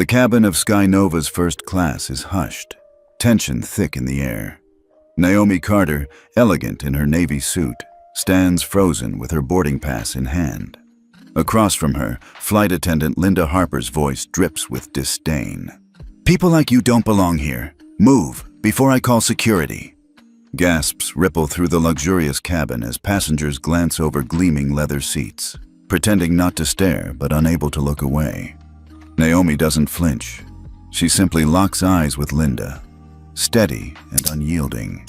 The cabin of Sky Nova's first class is hushed, tension thick in the air. Naomi Carter, elegant in her navy suit, stands frozen with her boarding pass in hand. Across from her, flight attendant Linda Harper's voice drips with disdain. "People like you don't belong here. Move, before I call security." Gasps ripple through the luxurious cabin as passengers glance over gleaming leather seats, pretending not to stare but unable to look away. Naomi doesn't flinch. She simply locks eyes with Linda, steady and unyielding.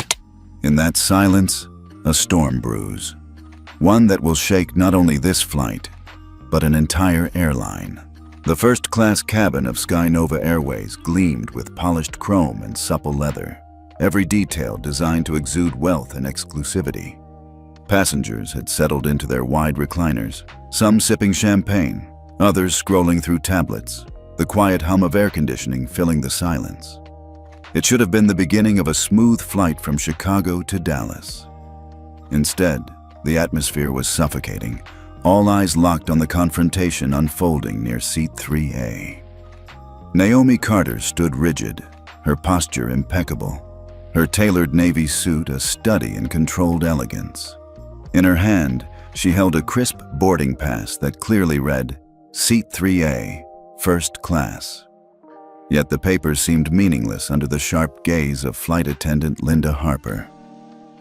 In that silence, a storm brews. One that will shake not only this flight, but an entire airline. The first-class cabin of Sky Nova Airways gleamed with polished chrome and supple leather, every detail designed to exude wealth and exclusivity. Passengers had settled into their wide recliners, some sipping champagne, others scrolling through tablets, the quiet hum of air conditioning filling the silence. It should have been the beginning of a smooth flight from Chicago to Dallas. Instead, the atmosphere was suffocating, all eyes locked on the confrontation unfolding near seat 3A. Naomi Carter stood rigid, her posture impeccable, her tailored navy suit a study in controlled elegance. In her hand, she held a crisp boarding pass that clearly read, "Seat 3A, First Class." Yet the paper seemed meaningless under the sharp gaze of flight attendant Linda Harper.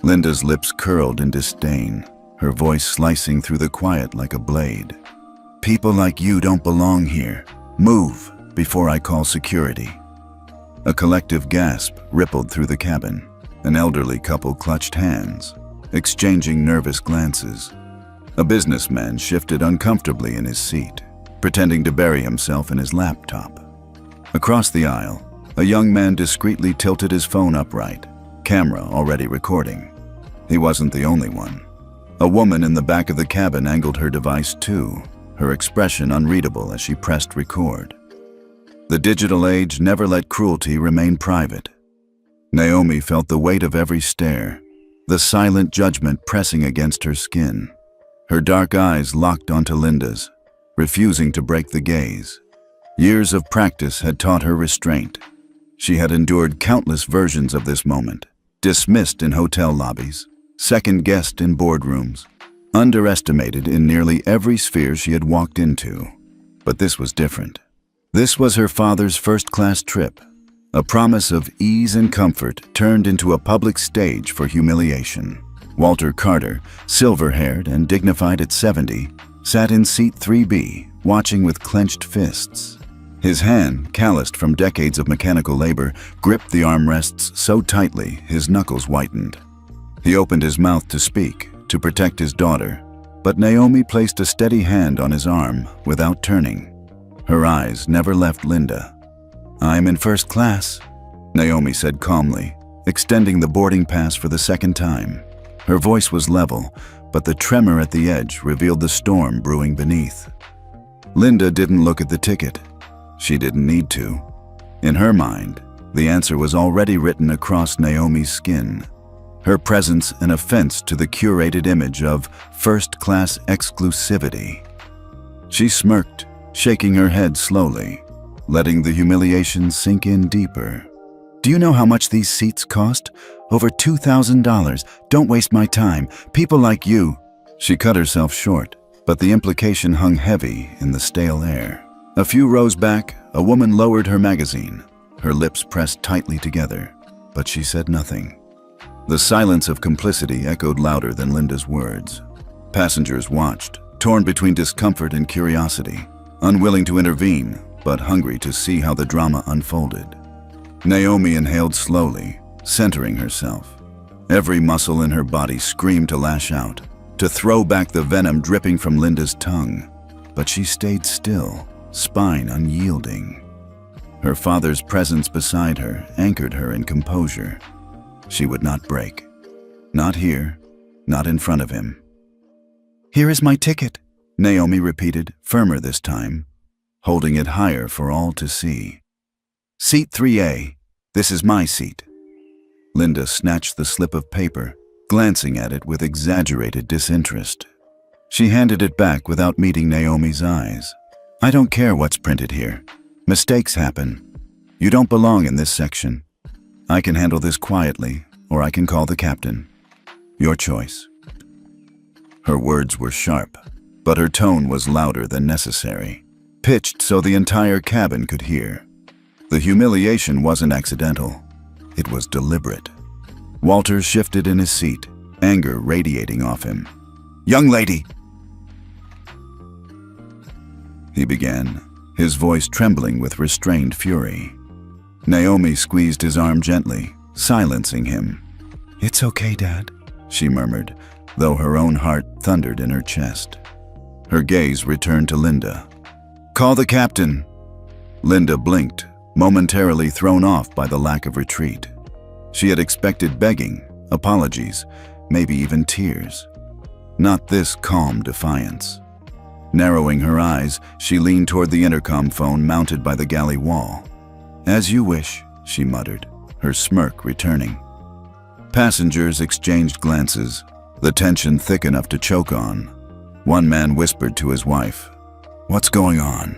Linda's lips curled in disdain, her voice slicing through the quiet like a blade. "People like you don't belong here. Move, before I call security." A collective gasp rippled through the cabin. An elderly couple clutched hands, exchanging nervous glances. A businessman shifted uncomfortably in his seat, pretending to bury himself in his laptop. Across the aisle, a young man discreetly tilted his phone upright, camera already recording. He wasn't the only one. A woman in the back of the cabin angled her device too, her expression unreadable as she pressed record. The digital age never let cruelty remain private. Naomi felt the weight of every stare, the silent judgment pressing against her skin. Her dark eyes locked onto Linda's, refusing to break the gaze. Years of practice had taught her restraint. She had endured countless versions of this moment, dismissed in hotel lobbies, second-guessed in boardrooms, underestimated in nearly every sphere she had walked into. But this was different. This was her father's first-class trip, a promise of ease and comfort turned into a public stage for humiliation. Walter Carter, silver-haired and dignified at 70, sat in seat 3B, watching with clenched fists. His hand, calloused from decades of mechanical labor, gripped the armrests so tightly his knuckles whitened. He opened his mouth to speak, to protect his daughter, but Naomi placed a steady hand on his arm without turning. Her eyes never left Linda. "I'm in first class," Naomi said calmly, extending the boarding pass for the second time. Her voice was level, but the tremor at the edge revealed the storm brewing beneath. Linda didn't look at the ticket. She didn't need to. In her mind, the answer was already written across Naomi's skin. Her presence an offense to the curated image of first-class exclusivity. She smirked, shaking her head slowly, letting the humiliation sink in deeper. "Do you know how much these seats cost? Over $2,000. Don't waste my time. People like you." She cut herself short, but the implication hung heavy in the stale air. A few rows back, a woman lowered her magazine, her lips pressed tightly together, but she said nothing. The silence of complicity echoed louder than Linda's words. Passengers watched, torn between discomfort and curiosity, unwilling to intervene, but hungry to see how the drama unfolded. Naomi inhaled slowly, centering herself. Every muscle in her body screamed to lash out, to throw back the venom dripping from Linda's tongue. But she stayed still, spine unyielding. Her father's presence beside her anchored her in composure. She would not break. Not here, not in front of him. "Here is my ticket," Naomi repeated, firmer this time, holding it higher for all to see. "Seat 3A, this is my seat." Linda snatched the slip of paper, glancing at it with exaggerated disinterest. She handed it back without meeting Naomi's eyes. "I don't care what's printed here. Mistakes happen. You don't belong in this section. I can handle this quietly, or I can call the captain. Your choice." Her words were sharp, but her tone was louder than necessary, pitched so the entire cabin could hear. The humiliation wasn't accidental. It was deliberate. Walter shifted in his seat, anger radiating off him. "Young lady," he began, his voice trembling with restrained fury. Naomi squeezed his arm gently, silencing him. "It's okay, Dad," she murmured, though her own heart thundered in her chest. Her gaze returned to Linda. "Call the captain." Linda blinked, momentarily thrown off by the lack of retreat. She had expected begging, apologies, maybe even tears. Not this calm defiance. Narrowing her eyes, she leaned toward the intercom phone mounted by the galley wall. "As you wish," she muttered, her smirk returning. Passengers exchanged glances, the tension thick enough to choke on. One man whispered to his wife, "What's going on?"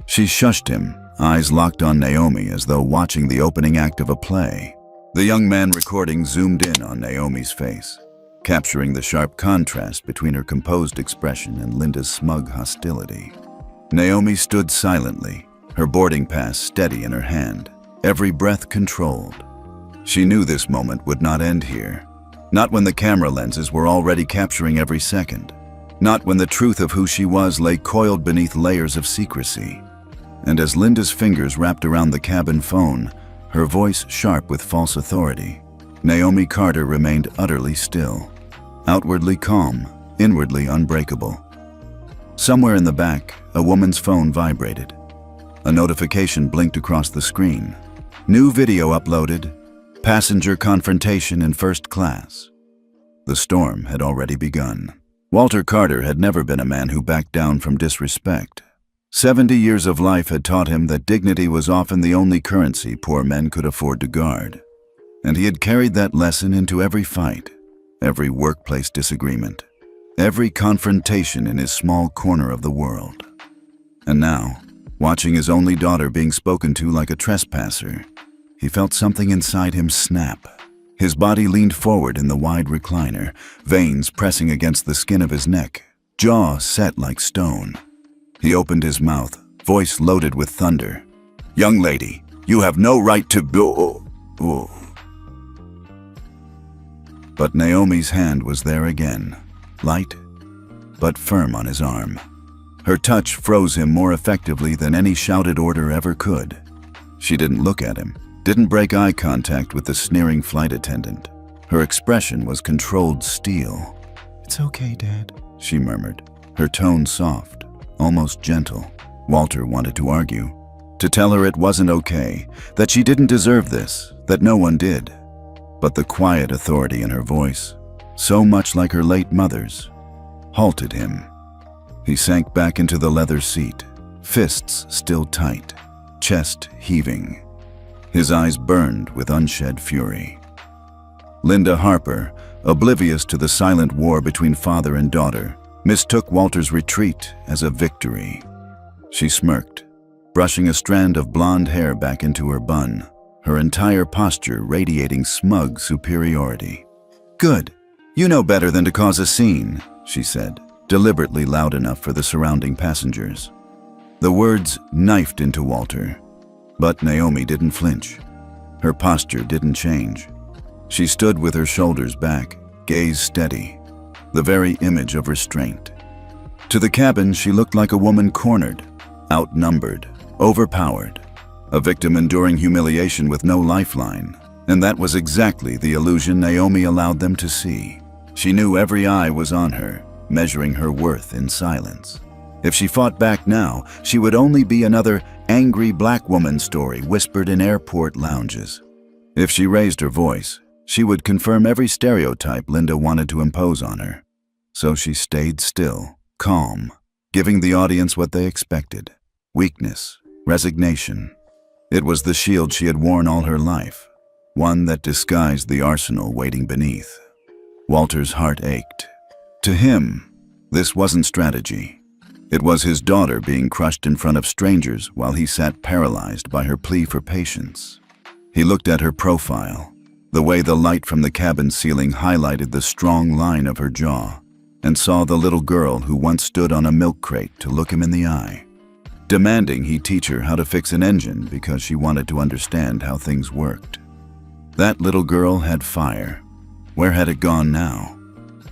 She shushed him, eyes locked on Naomi as though watching the opening act of a play. The young man recording zoomed in on Naomi's face, capturing the sharp contrast between her composed expression and Linda's smug hostility. Naomi stood silently, her boarding pass steady in her hand, every breath controlled. She knew this moment would not end here. Not when the camera lenses were already capturing every second. Not when the truth of who she was lay coiled beneath layers of secrecy. And as Linda's fingers wrapped around the cabin phone, her voice sharp with false authority, Naomi Carter remained utterly still. Outwardly calm, inwardly unbreakable. Somewhere in the back, a woman's phone vibrated. A notification blinked across the screen. New video uploaded. Passenger confrontation in first class. The storm had already begun. Walter Carter had never been a man who backed down from disrespect. 70 years of life had taught him that dignity was often the only currency poor men could afford to guard. And he had carried that lesson into every fight, every workplace disagreement, every confrontation in his small corner of the world. And now, watching his only daughter being spoken to like a trespasser, he felt something inside him snap. His body leaned forward in the wide recliner, veins pressing against the skin of his neck, jaw set like stone. He opened his mouth, voice loaded with thunder. "Young lady, you have no right to go." But Naomi's hand was there again, light but firm on his arm. Her touch froze him more effectively than any shouted order ever could. She didn't look at him, didn't break eye contact with the sneering flight attendant. Her expression was controlled steel. "It's okay, Dad," she murmured, her tone soft, almost gentle. Walter wanted to argue, to tell her it wasn't okay, that she didn't deserve this, that no one did. But the quiet authority in her voice, so much like her late mother's, halted him. He sank back into the leather seat, fists still tight, chest heaving. His eyes burned with unshed fury. Linda Harper, oblivious to the silent war between father and daughter, mistook Walter's retreat as a victory. She smirked, brushing a strand of blonde hair back into her bun, her entire posture radiating smug superiority. "Good. You know better than to cause a scene," she said, deliberately loud enough for the surrounding passengers. The words knifed into Walter, but Naomi didn't flinch. Her posture didn't change. She stood with her shoulders back, gaze steady, the very image of restraint. To the cabin, she looked like a woman cornered, outnumbered, overpowered, a victim enduring humiliation with no lifeline. And that was exactly the illusion Naomi allowed them to see. She knew every eye was on her, measuring her worth in silence. If she fought back now, she would only be another angry black woman story whispered in airport lounges. If she raised her voice, she would confirm every stereotype Linda wanted to impose on her. So she stayed still, calm, giving the audience what they expected: weakness, resignation. It was the shield she had worn all her life, one that disguised the arsenal waiting beneath. Walter's heart ached. To him, this wasn't strategy. It was his daughter being crushed in front of strangers while he sat paralyzed by her plea for patience. He looked at her profile, the way the light from the cabin ceiling highlighted the strong line of her jaw, and saw the little girl who once stood on a milk crate to look him in the eye, demanding he teach her how to fix an engine because she wanted to understand how things worked. That little girl had fire. Where had it gone now?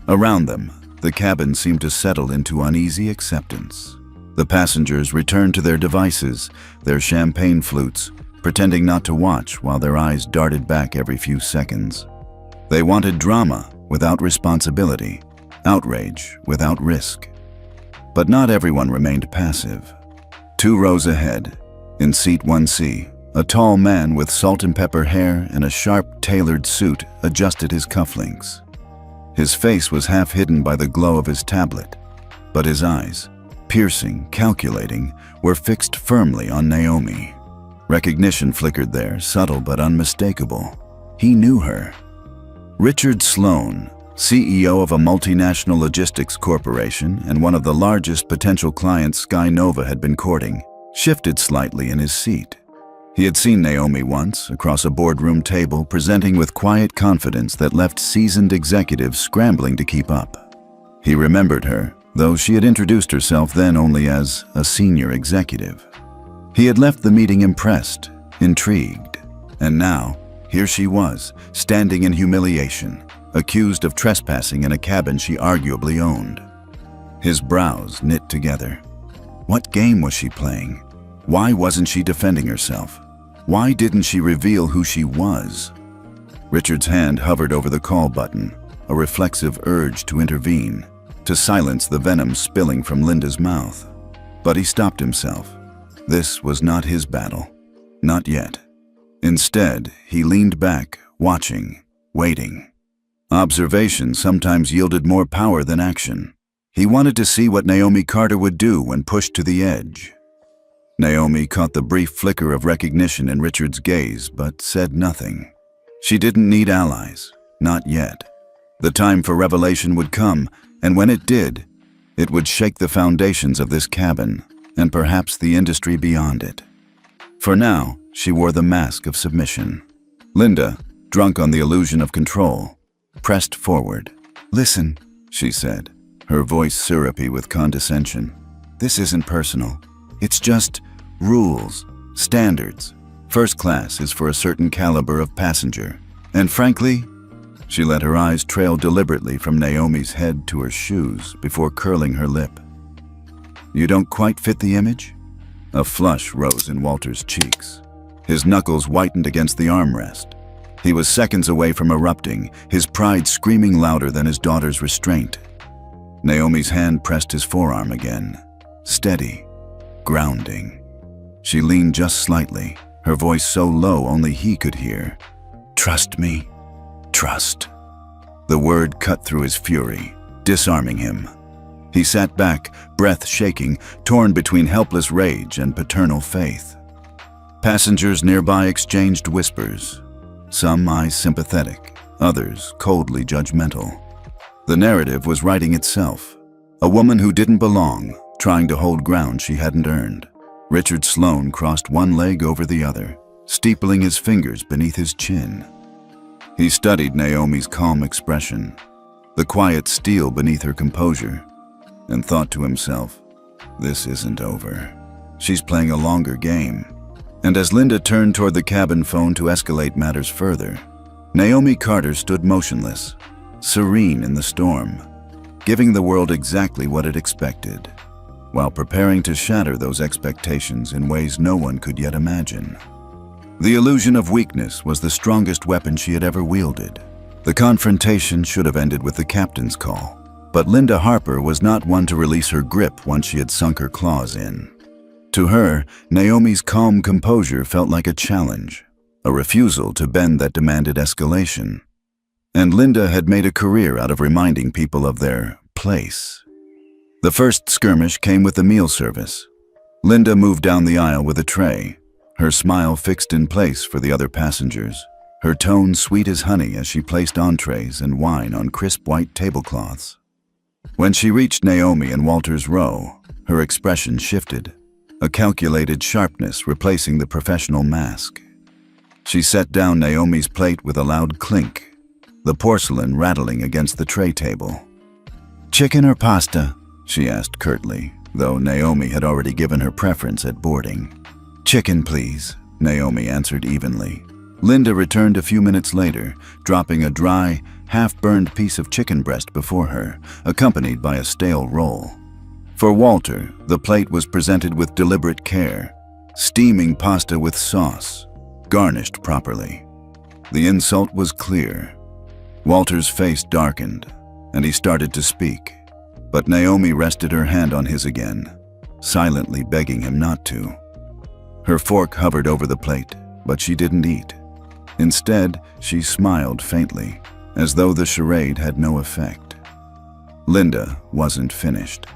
Around them, the cabin seemed to settle into uneasy acceptance. The passengers returned to their devices, their champagne flutes, pretending not to watch while their eyes darted back every few seconds. They wanted drama without responsibility, outrage without risk. But not everyone remained passive. 2 rows ahead, in seat 1C, a tall man with salt and pepper hair and a sharp, tailored suit adjusted his cufflinks. His face was half hidden by the glow of his tablet, but his eyes, piercing, calculating, were fixed firmly on Naomi. Recognition flickered there, subtle but unmistakable. He knew her. Richard Sloan, CEO of a multinational logistics corporation and one of the largest potential clients Sky Nova had been courting, shifted slightly in his seat. He had seen Naomi once, across a boardroom table, presenting with quiet confidence that left seasoned executives scrambling to keep up. He remembered her, though she had introduced herself then only as a senior executive. He had left the meeting impressed, intrigued, and now, here she was, standing in humiliation, accused of trespassing in a cabin she arguably owned. His brows knit together. What game was she playing? Why wasn't she defending herself? Why didn't she reveal who she was? Richard's hand hovered over the call button, a reflexive urge to intervene, to silence the venom spilling from Linda's mouth. But he stopped himself. This was not his battle. Not yet. Instead, he leaned back, watching, waiting. Observation sometimes yielded more power than action. He wanted to see what Naomi Carter would do when pushed to the edge. Naomi caught the brief flicker of recognition in Richard's gaze, but said nothing. She didn't need allies, not yet. The time for revelation would come, and when it did, it would shake the foundations of this cabin, and perhaps the industry beyond it. For now, she wore the mask of submission. Linda, drunk on the illusion of control, pressed forward. "Listen," she said, her voice syrupy with condescension. "This isn't personal. It's just rules, standards. First class is for a certain caliber of passenger. And frankly," she let her eyes trail deliberately from Naomi's head to her shoes before curling her lip, "you don't quite fit the image?" A flush rose in Walter's cheeks. His knuckles whitened against the armrest. He was seconds away from erupting, his pride screaming louder than his daughter's restraint. Naomi's hand pressed his forearm again. Steady. Grounding. She leaned just slightly, her voice so low only he could hear. "Trust me. Trust." The word cut through his fury, disarming him. He sat back, breath shaking, torn between helpless rage and paternal faith. Passengers nearby exchanged whispers, some eyes sympathetic, others coldly judgmental. The narrative was writing itself. A woman who didn't belong, trying to hold ground she hadn't earned. Richard Sloan crossed one leg over the other, steepling his fingers beneath his chin. He studied Naomi's calm expression, the quiet steel beneath her composure, and thought to himself, this isn't over. She's playing a longer game. And as Linda turned toward the cabin phone to escalate matters further, Naomi Carter stood motionless, serene in the storm, giving the world exactly what it expected, while preparing to shatter those expectations in ways no one could yet imagine. The illusion of weakness was the strongest weapon she had ever wielded. The confrontation should have ended with the captain's call, but Linda Harper was not one to release her grip once she had sunk her claws in. To her, Naomi's calm composure felt like a challenge, a refusal to bend that demanded escalation. And Linda had made a career out of reminding people of their place. The first skirmish came with the meal service. Linda moved down the aisle with a tray, her smile fixed in place for the other passengers, her tone sweet as honey as she placed entrees and wine on crisp white tablecloths. When she reached Naomi and Walter's row, Her expression shifted, a calculated sharpness replacing the professional mask. She set down Naomi's plate with a loud clink, the porcelain rattling against the tray table. "Chicken or pasta?" she asked curtly, though Naomi had already given her preference at boarding. "Chicken, please," Naomi answered evenly. Linda returned a few minutes later, dropping a dry, half-burned piece of chicken breast before her, accompanied by a stale roll. For Walter, the plate was presented with deliberate care, steaming pasta with sauce, garnished properly. The insult was clear. Walter's face darkened, and he started to speak, but Naomi rested her hand on his again, silently begging him not to. Her fork hovered over the plate, but she didn't eat. Instead, she smiled faintly, as though the charade had no effect. Linda wasn't finished.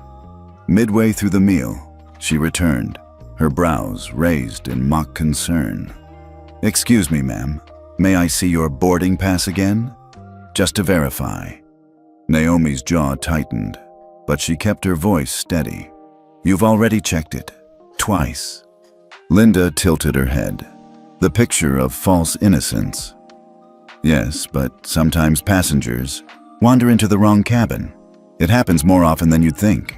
Midway through the meal, she returned, her brows raised in mock concern. "Excuse me, ma'am. May I see your boarding pass again? Just to verify." Naomi's jaw tightened, but she kept her voice steady. "You've already checked it. Twice." Linda tilted her head, the picture of false innocence. "Yes, but sometimes passengers wander into the wrong cabin. It happens more often than you'd think."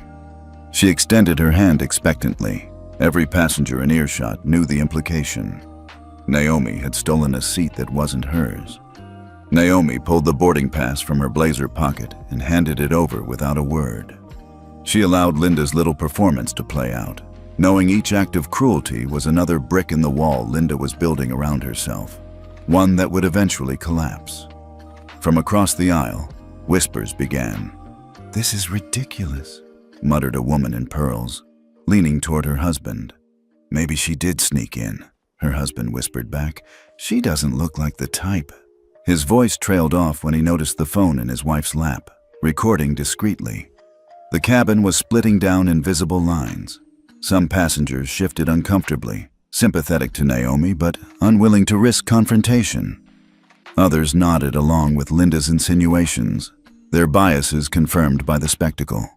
She extended her hand expectantly. Every passenger in earshot knew the implication. Naomi had stolen a seat that wasn't hers. Naomi pulled the boarding pass from her blazer pocket and handed it over without a word. She allowed Linda's little performance to play out, knowing each act of cruelty was another brick in the wall Linda was building around herself, one that would eventually collapse. From across the aisle, whispers began. "This is ridiculous," muttered a woman in pearls, leaning toward her husband. "Maybe she did sneak in," her husband whispered back. "She doesn't look like the type." His voice trailed off when he noticed the phone in his wife's lap, recording discreetly. The cabin was splitting down invisible lines. Some passengers shifted uncomfortably, sympathetic to Naomi but unwilling to risk confrontation. Others nodded along with Linda's insinuations, their biases confirmed by the spectacle.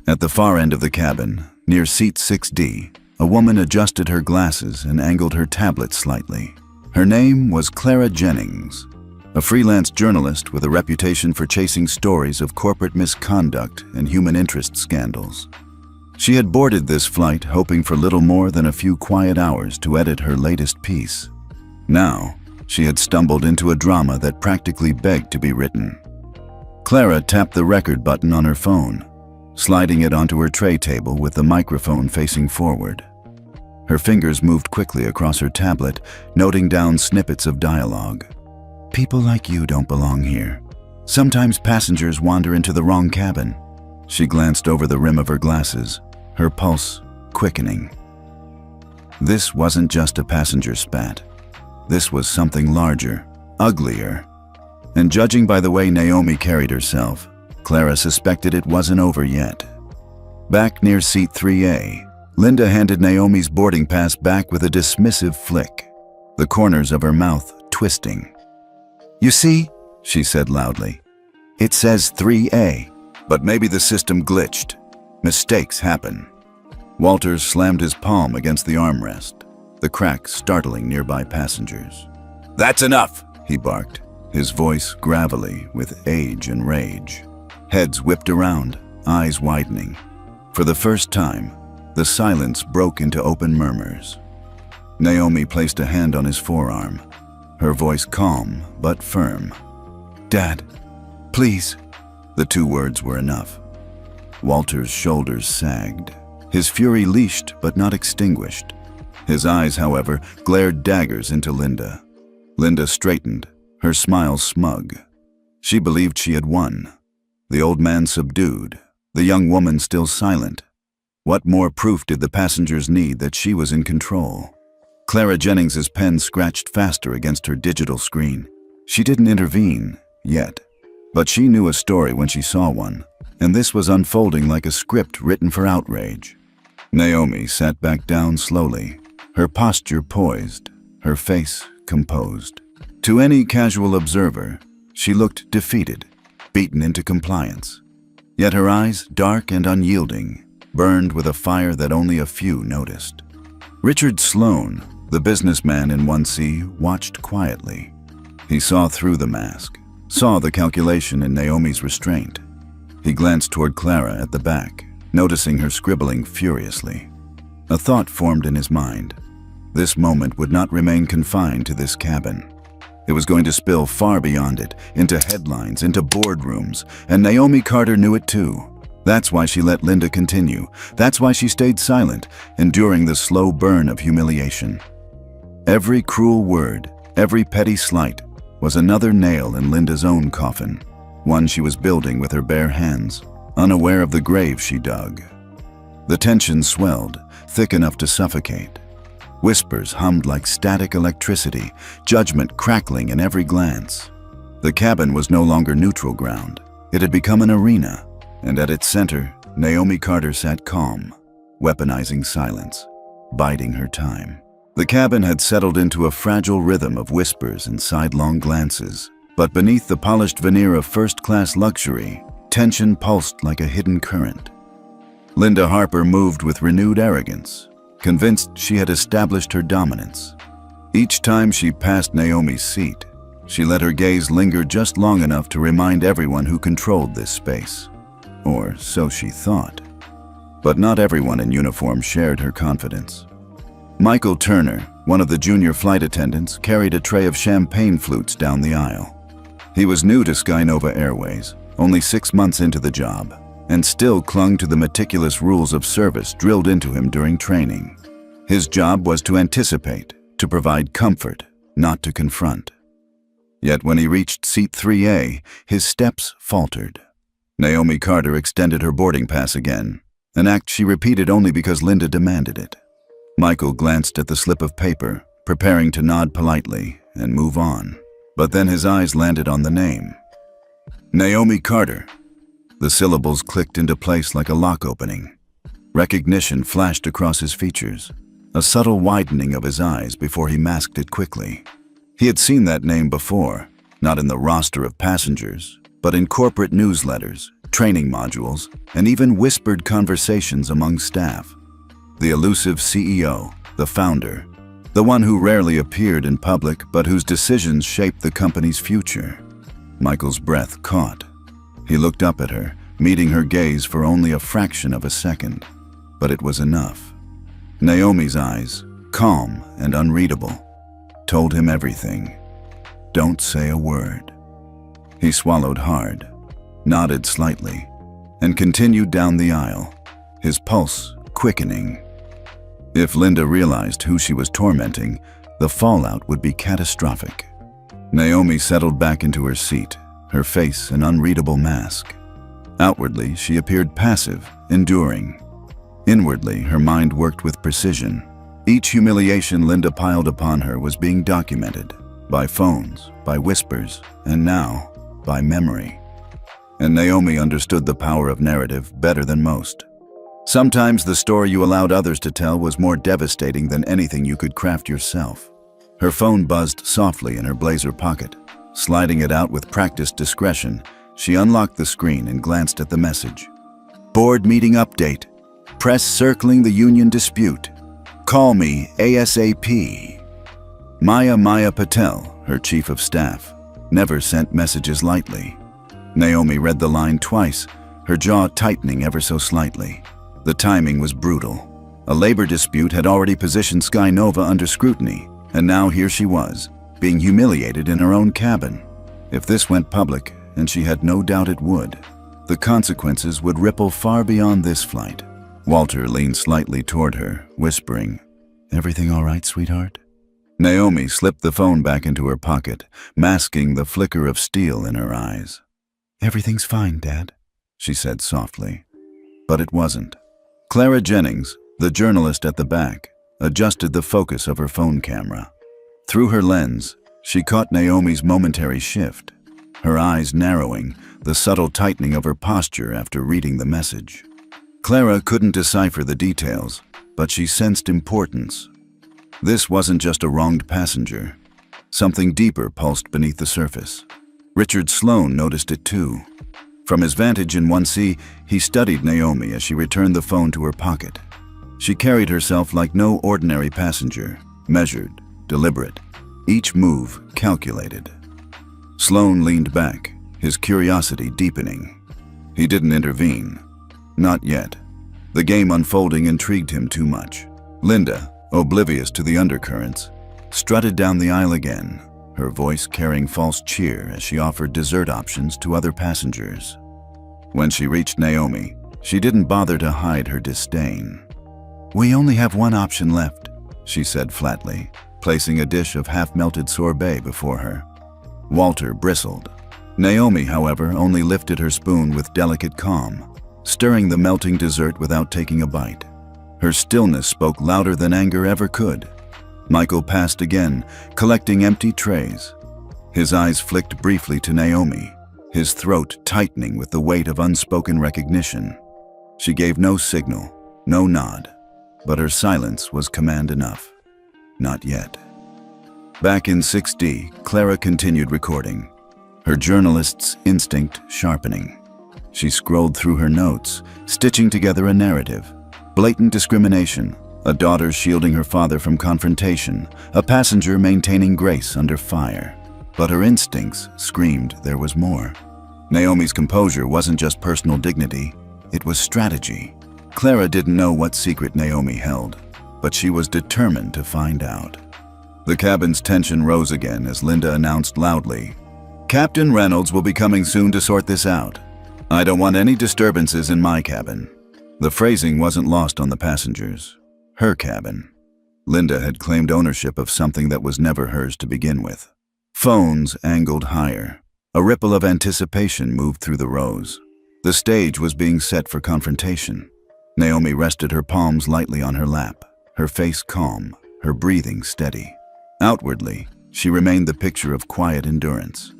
At the far end of the cabin, near seat 6D, a woman adjusted her glasses and angled her tablet slightly. Her name was Clara Jennings, a freelance journalist with a reputation for chasing stories of corporate misconduct and human interest scandals. She had boarded this flight hoping for little more than a few quiet hours to edit her latest piece. Now, she had stumbled into a drama that practically begged to be written. Clara tapped the record button on her phone, sliding it onto her tray table with the microphone facing forward. Her fingers moved quickly across her tablet, noting down snippets of dialogue. "People like you don't belong here. Sometimes passengers wander into the wrong cabin." She glanced over the rim of her glasses, her pulse quickening. This wasn't just a passenger spat. This was something larger, uglier. And judging by the way Naomi carried herself, Clara suspected it wasn't over yet. Back near seat 3A, Linda handed Naomi's boarding pass back with a dismissive flick, the corners of her mouth twisting. "You see," she said loudly, "it says 3A, but maybe the system glitched. Mistakes happen." Walters slammed his palm against the armrest, the crack startling nearby passengers. "That's enough," he barked, his voice gravelly with age and rage. Heads whipped around, eyes widening. For the first time, the silence broke into open murmurs. Naomi placed a hand on his forearm, her voice calm but firm. "Dad, please." The two words were enough. Walter's shoulders sagged, his fury leashed but not extinguished. His eyes, however, glared daggers into Linda. Linda straightened, her smile smug. She believed she had won. The old man subdued, the young woman still silent. What more proof did the passengers need that she was in control? Clara Jennings's pen scratched faster against her digital screen. She didn't intervene, yet. But she knew a story when she saw one, and this was unfolding like a script written for outrage. Naomi sat back down slowly, her posture poised, her face composed. To any casual observer, she looked defeated, beaten into compliance. Yet her eyes, dark and unyielding, burned with a fire that only a few noticed. Richard Sloane, the businessman in 1C, watched quietly. He saw through the mask, saw the calculation in Naomi's restraint. He glanced toward Clara at the back, noticing her scribbling furiously. A thought formed in his mind. This moment would not remain confined to this cabin. It was going to spill far beyond it, into headlines, into boardrooms, and Naomi Carter knew it too. That's why she let Linda continue. That's why she stayed silent, enduring the slow burn of humiliation. Every cruel word, every petty slight, was another nail in Linda's own coffin, one she was building with her bare hands, unaware of the grave she dug. The tension swelled, thick enough to suffocate. Whispers hummed like static electricity, judgment crackling in every glance. The cabin was no longer neutral ground. It had become an arena, and at its center, Naomi Carter sat calm, weaponizing silence, biding her time. The cabin had settled into a fragile rhythm of whispers and sidelong glances, but beneath the polished veneer of first-class luxury, tension pulsed like a hidden current. Linda Harper moved with renewed arrogance, convinced she had established her dominance. Each time she passed Naomi's seat, she let her gaze linger just long enough to remind everyone who controlled this space. Or so she thought. But not everyone in uniform shared her confidence. Michael Turner, one of the junior flight attendants, carried a tray of champagne flutes down the aisle. He was new to Skynova Airways, only 6 months into the job, and still clung to the meticulous rules of service drilled into him during training. His job was to anticipate, to provide comfort, not to confront. Yet when he reached seat 3A, his steps faltered. Naomi Carter extended her boarding pass again, an act she repeated only because Linda demanded it. Michael glanced at the slip of paper, preparing to nod politely and move on, but then his eyes landed on the name. Naomi Carter. The syllables clicked into place like a lock opening. Recognition flashed across his features, a subtle widening of his eyes before he masked it quickly. He had seen that name before, not in the roster of passengers, but in corporate newsletters, training modules, and even whispered conversations among staff. The elusive CEO, the founder, the one who rarely appeared in public but whose decisions shaped the company's future. Michael's breath caught. He looked up at her, meeting her gaze for only a fraction of a second, but it was enough. Naomi's eyes, calm and unreadable, told him everything. Don't say a word. He swallowed hard, nodded slightly, and continued down the aisle, his pulse quickening. If Linda realized who she was tormenting, the fallout would be catastrophic. Naomi settled back into her seat, her face an unreadable mask. Outwardly, she appeared passive, enduring. Inwardly, her mind worked with precision. Each humiliation Linda piled upon her was being documented, by phones, by whispers, and now, by memory. And Naomi understood the power of narrative better than most. Sometimes the story you allowed others to tell was more devastating than anything you could craft yourself. Her phone buzzed softly in her blazer pocket. Sliding it out with practiced discretion, she unlocked the screen and glanced at the message. Board meeting update. Press circling the union dispute. Call me ASAP. Maya Patel, her chief of staff, never sent messages lightly. Naomi read the line twice, her jaw tightening ever so slightly. The timing was brutal. A labor dispute had already positioned Skynova under scrutiny, and now here she was, being humiliated in her own cabin. If this went public, and she had no doubt it would, the consequences would ripple far beyond this flight. Walter leaned slightly toward her, whispering, "Everything all right, sweetheart?" Naomi slipped the phone back into her pocket, masking the flicker of steel in her eyes. "Everything's fine, Dad," she said softly. But it wasn't. Clara Jennings, the journalist at the back, adjusted the focus of her phone camera. Through her lens, she caught Naomi's momentary shift, her eyes narrowing, the subtle tightening of her posture after reading the message. Clara couldn't decipher the details, but she sensed importance. This wasn't just a wronged passenger. Something deeper pulsed beneath the surface. Richard Sloane noticed it too. From his vantage in 1C, he studied Naomi as she returned the phone to her pocket. She carried herself like no ordinary passenger, measured, deliberate, each move calculated. Sloan leaned back, his curiosity deepening. He didn't intervene. Not yet. The game unfolding intrigued him too much. Linda, oblivious to the undercurrents, strutted down the aisle again, her voice carrying false cheer as she offered dessert options to other passengers. When she reached Naomi, she didn't bother to hide her disdain. "We only have one option left," she said flatly, placing a dish of half-melted sorbet before her. Walter bristled. Naomi, however, only lifted her spoon with delicate calm, stirring the melting dessert without taking a bite. Her stillness spoke louder than anger ever could. Michael passed again, collecting empty trays. His eyes flicked briefly to Naomi, his throat tightening with the weight of unspoken recognition. She gave no signal, no nod, but her silence was command enough. Not yet. Back in 6D, Clara continued recording, her journalist's instinct sharpening. She scrolled through her notes, stitching together a narrative. Blatant discrimination, a daughter shielding her father from confrontation, a passenger maintaining grace under fire. But her instincts screamed there was more. Naomi's composure wasn't just personal dignity, it was strategy. Clara didn't know what secret Naomi held, but she was determined to find out. The cabin's tension rose again as Linda announced loudly, "Captain Reynolds will be coming soon to sort this out. I don't want any disturbances in my cabin." The phrasing wasn't lost on the passengers. Her cabin. Linda had claimed ownership of something that was never hers to begin with. Phones angled higher. A ripple of anticipation moved through the rows. The stage was being set for confrontation. Naomi rested her palms lightly on her lap, her face calm, her breathing steady. Outwardly, she remained the picture of quiet endurance.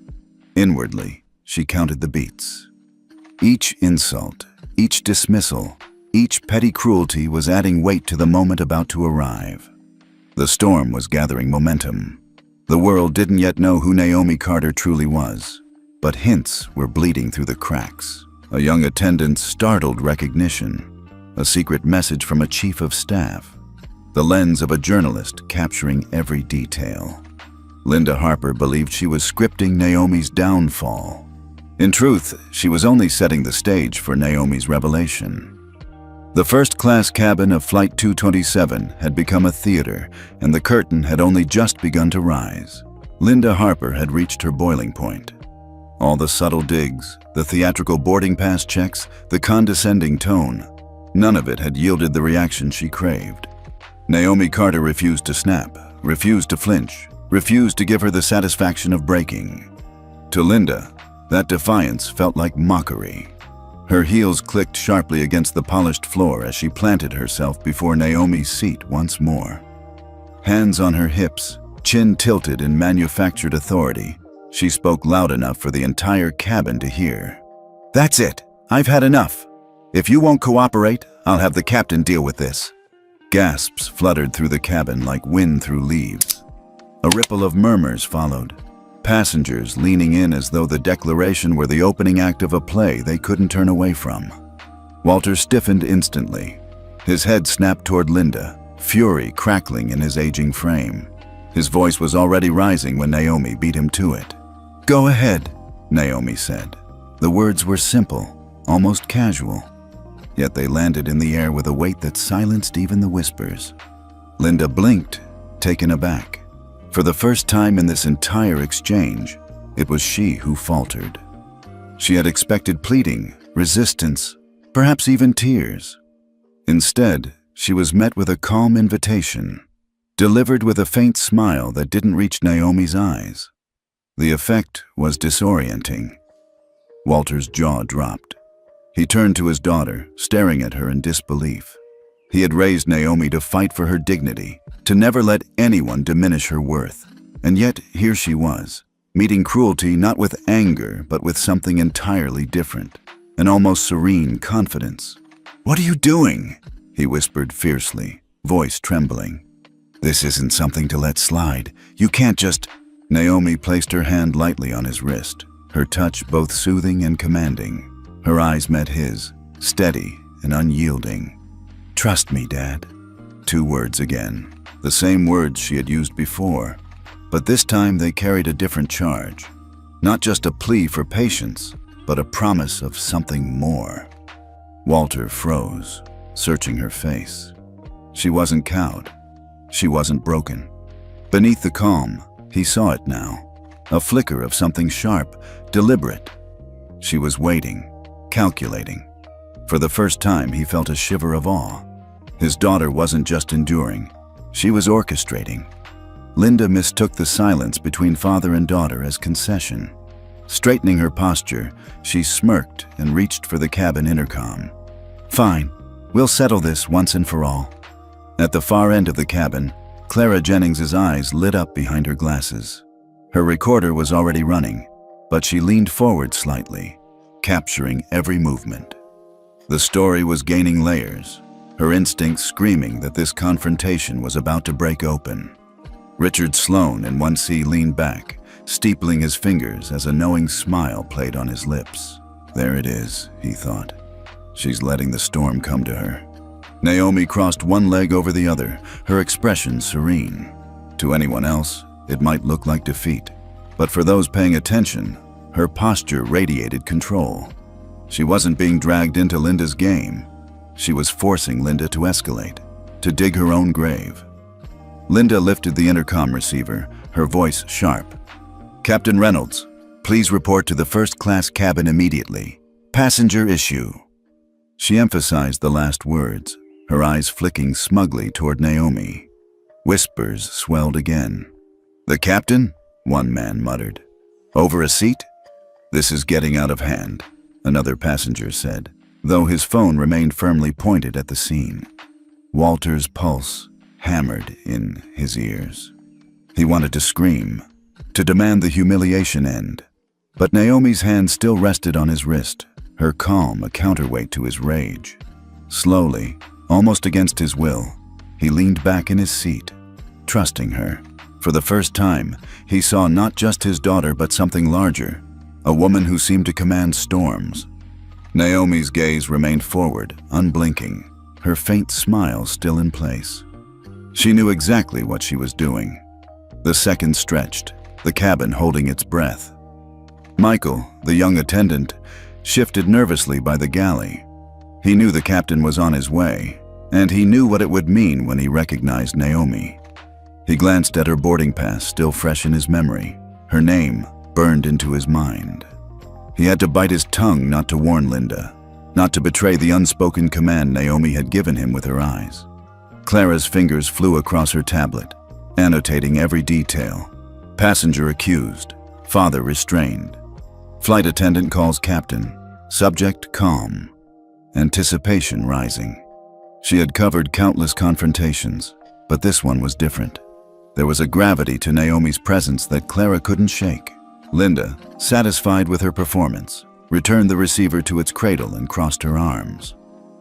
Inwardly, she counted the beats. Each insult, each dismissal, each petty cruelty was adding weight to the moment about to arrive. The storm was gathering momentum. The world didn't yet know who Naomi Carter truly was, but hints were bleeding through the cracks. A young attendant's startled recognition, a secret message from a chief of staff, the lens of a journalist capturing every detail. Linda Harper believed she was scripting Naomi's downfall. In truth, she was only setting the stage for Naomi's revelation. The first-class cabin of Flight 227 had become a theater, and the curtain had only just begun to rise. Linda Harper had reached her boiling point. All the subtle digs, the theatrical boarding pass checks, the condescending tone, none of it had yielded the reaction she craved. Naomi Carter refused to snap, refused to flinch, refused to give her the satisfaction of breaking. To Linda, that defiance felt like mockery. Her heels clicked sharply against the polished floor as she planted herself before Naomi's seat once more. Hands on her hips, chin tilted in manufactured authority, she spoke loud enough for the entire cabin to hear. "That's it. I've had enough. If you won't cooperate, I'll have the captain deal with this." Gasps fluttered through the cabin like wind through leaves. A ripple of murmurs followed, passengers leaning in as though the declaration were the opening act of a play they couldn't turn away from. Walter stiffened instantly. His head snapped toward Linda, fury crackling in his aging frame. His voice was already rising when Naomi beat him to it. "Go ahead," Naomi said. The words were simple, almost casual, yet they landed in the air with a weight that silenced even the whispers. Linda blinked, taken aback. For the first time in this entire exchange, it was she who faltered. She had expected pleading, resistance, perhaps even tears. Instead, she was met with a calm invitation, delivered with a faint smile that didn't reach Naomi's eyes. The effect was disorienting. Walter's jaw dropped. He turned to his daughter, staring at her in disbelief. He had raised Naomi to fight for her dignity, to never let anyone diminish her worth. And yet, here she was, meeting cruelty not with anger, but with something entirely different, an almost serene confidence. "What are you doing?" he whispered fiercely, voice trembling. "This isn't something to let slide. You can't just—" Naomi placed her hand lightly on his wrist, her touch both soothing and commanding. Her eyes met his, steady and unyielding. "Trust me, Dad." 2 words again, the same words she had used before, but this time they carried a different charge. Not just a plea for patience, but a promise of something more. Walter froze, searching her face. She wasn't cowed. She wasn't broken. Beneath the calm, he saw it now. A flicker of something sharp, deliberate. She was waiting, calculating. For the first time, he felt a shiver of awe. His daughter wasn't just enduring. She was orchestrating. Linda mistook the silence between father and daughter as concession. Straightening her posture, she smirked and reached for the cabin intercom. "Fine, we'll settle this once and for all." At the far end of the cabin, Clara Jennings's eyes lit up behind her glasses. Her recorder was already running, but she leaned forward slightly, capturing every movement. The story was gaining layers, her instincts screaming that this confrontation was about to break open. Richard Sloane in 1C leaned back, steepling his fingers as a knowing smile played on his lips. There it is, he thought. She's letting the storm come to her. Naomi crossed one leg over the other, her expression serene. To anyone else, it might look like defeat, but for those paying attention, her posture radiated control. She wasn't being dragged into Linda's game. She was forcing Linda to escalate, to dig her own grave. Linda lifted the intercom receiver, her voice sharp. "Captain Reynolds, please report to the first-class cabin immediately. Passenger issue." She emphasized the last words, her eyes flicking smugly toward Naomi. Whispers swelled again. "The captain?" one man muttered. "Over a seat?" "This is getting out of hand," another passenger said, though his phone remained firmly pointed at the scene. Walter's pulse hammered in his ears. He wanted to scream, to demand the humiliation end, but Naomi's hand still rested on his wrist, her calm a counterweight to his rage. Slowly, almost against his will, he leaned back in his seat, trusting her. For the first time, he saw not just his daughter but something larger, a woman who seemed to command storms. Naomi's gaze remained forward, unblinking, her faint smile still in place. She knew exactly what she was doing. The seconds stretched, the cabin holding its breath. Michael, the young attendant, shifted nervously by the galley. He knew the captain was on his way, and he knew what it would mean when he recognized Naomi. He glanced at her boarding pass, still fresh in his memory. Her name burned into his mind. He had to bite his tongue not to warn Linda, not to betray the unspoken command Naomi had given him with her eyes. Clara's fingers flew across her tablet, annotating every detail. Passenger accused, father restrained. Flight attendant calls captain, subject calm. Anticipation rising. She had covered countless confrontations, but this one was different. There was a gravity to Naomi's presence that Clara couldn't shake. Linda, satisfied with her performance, returned the receiver to its cradle and crossed her arms.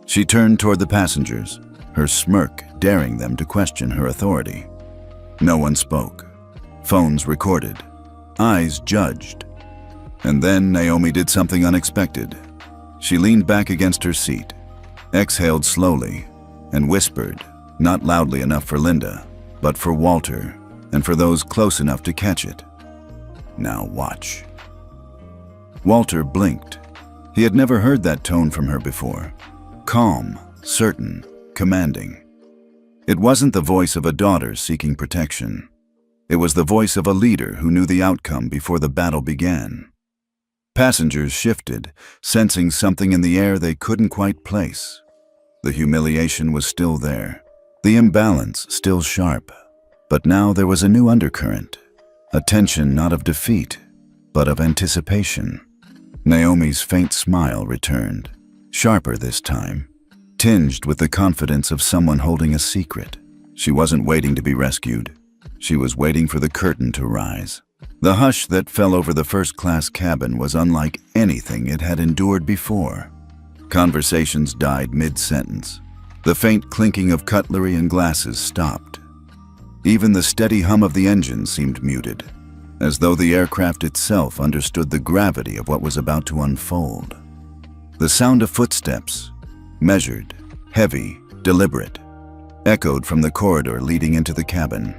She turned toward the passengers, her smirk daring them to question her authority. No one spoke. Phones recorded. Eyes judged. And then Naomi did something unexpected. She leaned back against her seat, exhaled slowly, and whispered, not loudly enough for Linda, but for Walter and for those close enough to catch it. "Now watch." Walter blinked. He had never heard that tone from her before. Calm, certain, commanding. It wasn't the voice of a daughter seeking protection. It was the voice of a leader who knew the outcome before the battle began. Passengers shifted, sensing something in the air they couldn't quite place. The humiliation was still there, the imbalance still sharp. But now there was a new undercurrent, a tension not of defeat, but of anticipation. Naomi's faint smile returned, sharper this time, tinged with the confidence of someone holding a secret. She wasn't waiting to be rescued. She was waiting for the curtain to rise. The hush that fell over the first-class cabin was unlike anything it had endured before. Conversations died mid-sentence. The faint clinking of cutlery and glasses stopped. Even the steady hum of the engine seemed muted, as though the aircraft itself understood the gravity of what was about to unfold. The sound of footsteps, measured, heavy, deliberate, echoed from the corridor leading into the cabin.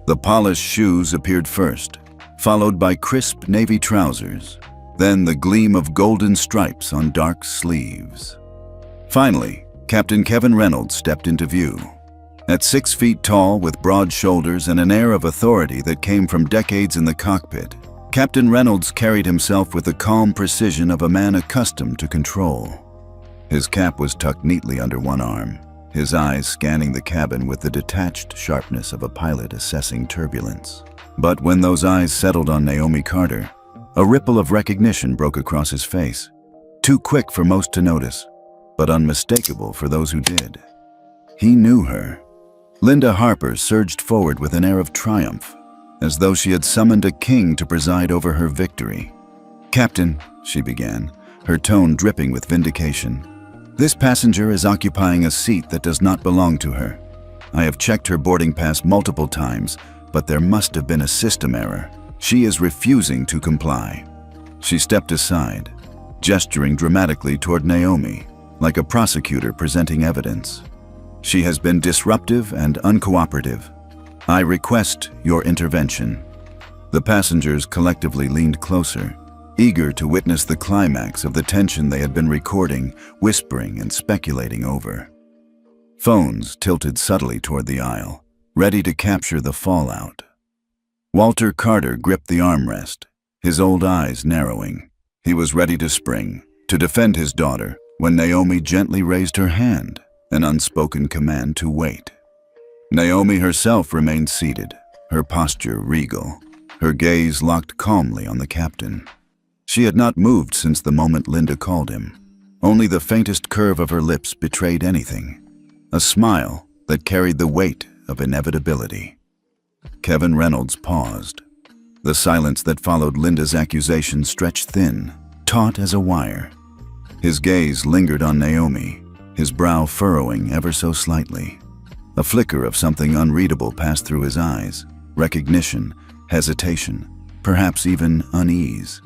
The polished shoes appeared first, followed by crisp navy trousers, then the gleam of golden stripes on dark sleeves. Finally, Captain Kevin Reynolds stepped into view. At 6 feet tall, with broad shoulders and an air of authority that came from decades in the cockpit, Captain Reynolds carried himself with the calm precision of a man accustomed to control. His cap was tucked neatly under one arm, his eyes scanning the cabin with the detached sharpness of a pilot assessing turbulence. But when those eyes settled on Naomi Carter, a ripple of recognition broke across his face, too quick for most to notice, but unmistakable for those who did. He knew her. Linda Harper surged forward with an air of triumph, as though she had summoned a king to preside over her victory. "Captain," she began, her tone dripping with vindication, "this passenger is occupying a seat that does not belong to her. I have checked her boarding pass multiple times, but there must have been a system error. She is refusing to comply." She stepped aside, gesturing dramatically toward Naomi, like a prosecutor presenting evidence. "She has been disruptive and uncooperative. I request your intervention." The passengers collectively leaned closer, eager to witness the climax of the tension they had been recording, whispering, and speculating over. Phones tilted subtly toward the aisle, ready to capture the fallout. Walter Carter gripped the armrest, his old eyes narrowing. He was ready to spring, to defend his daughter, when Naomi gently raised her hand, an unspoken command to wait. Naomi herself remained seated, her posture regal, her gaze locked calmly on the captain. She had not moved since the moment Linda called him. Only the faintest curve of her lips betrayed anything, a smile that carried the weight of inevitability. Kevin Reynolds paused. The silence that followed Linda's accusation stretched thin, taut as a wire. His gaze lingered on Naomi, his brow furrowing ever so slightly. A flicker of something unreadable passed through his eyes, recognition, hesitation, perhaps even unease.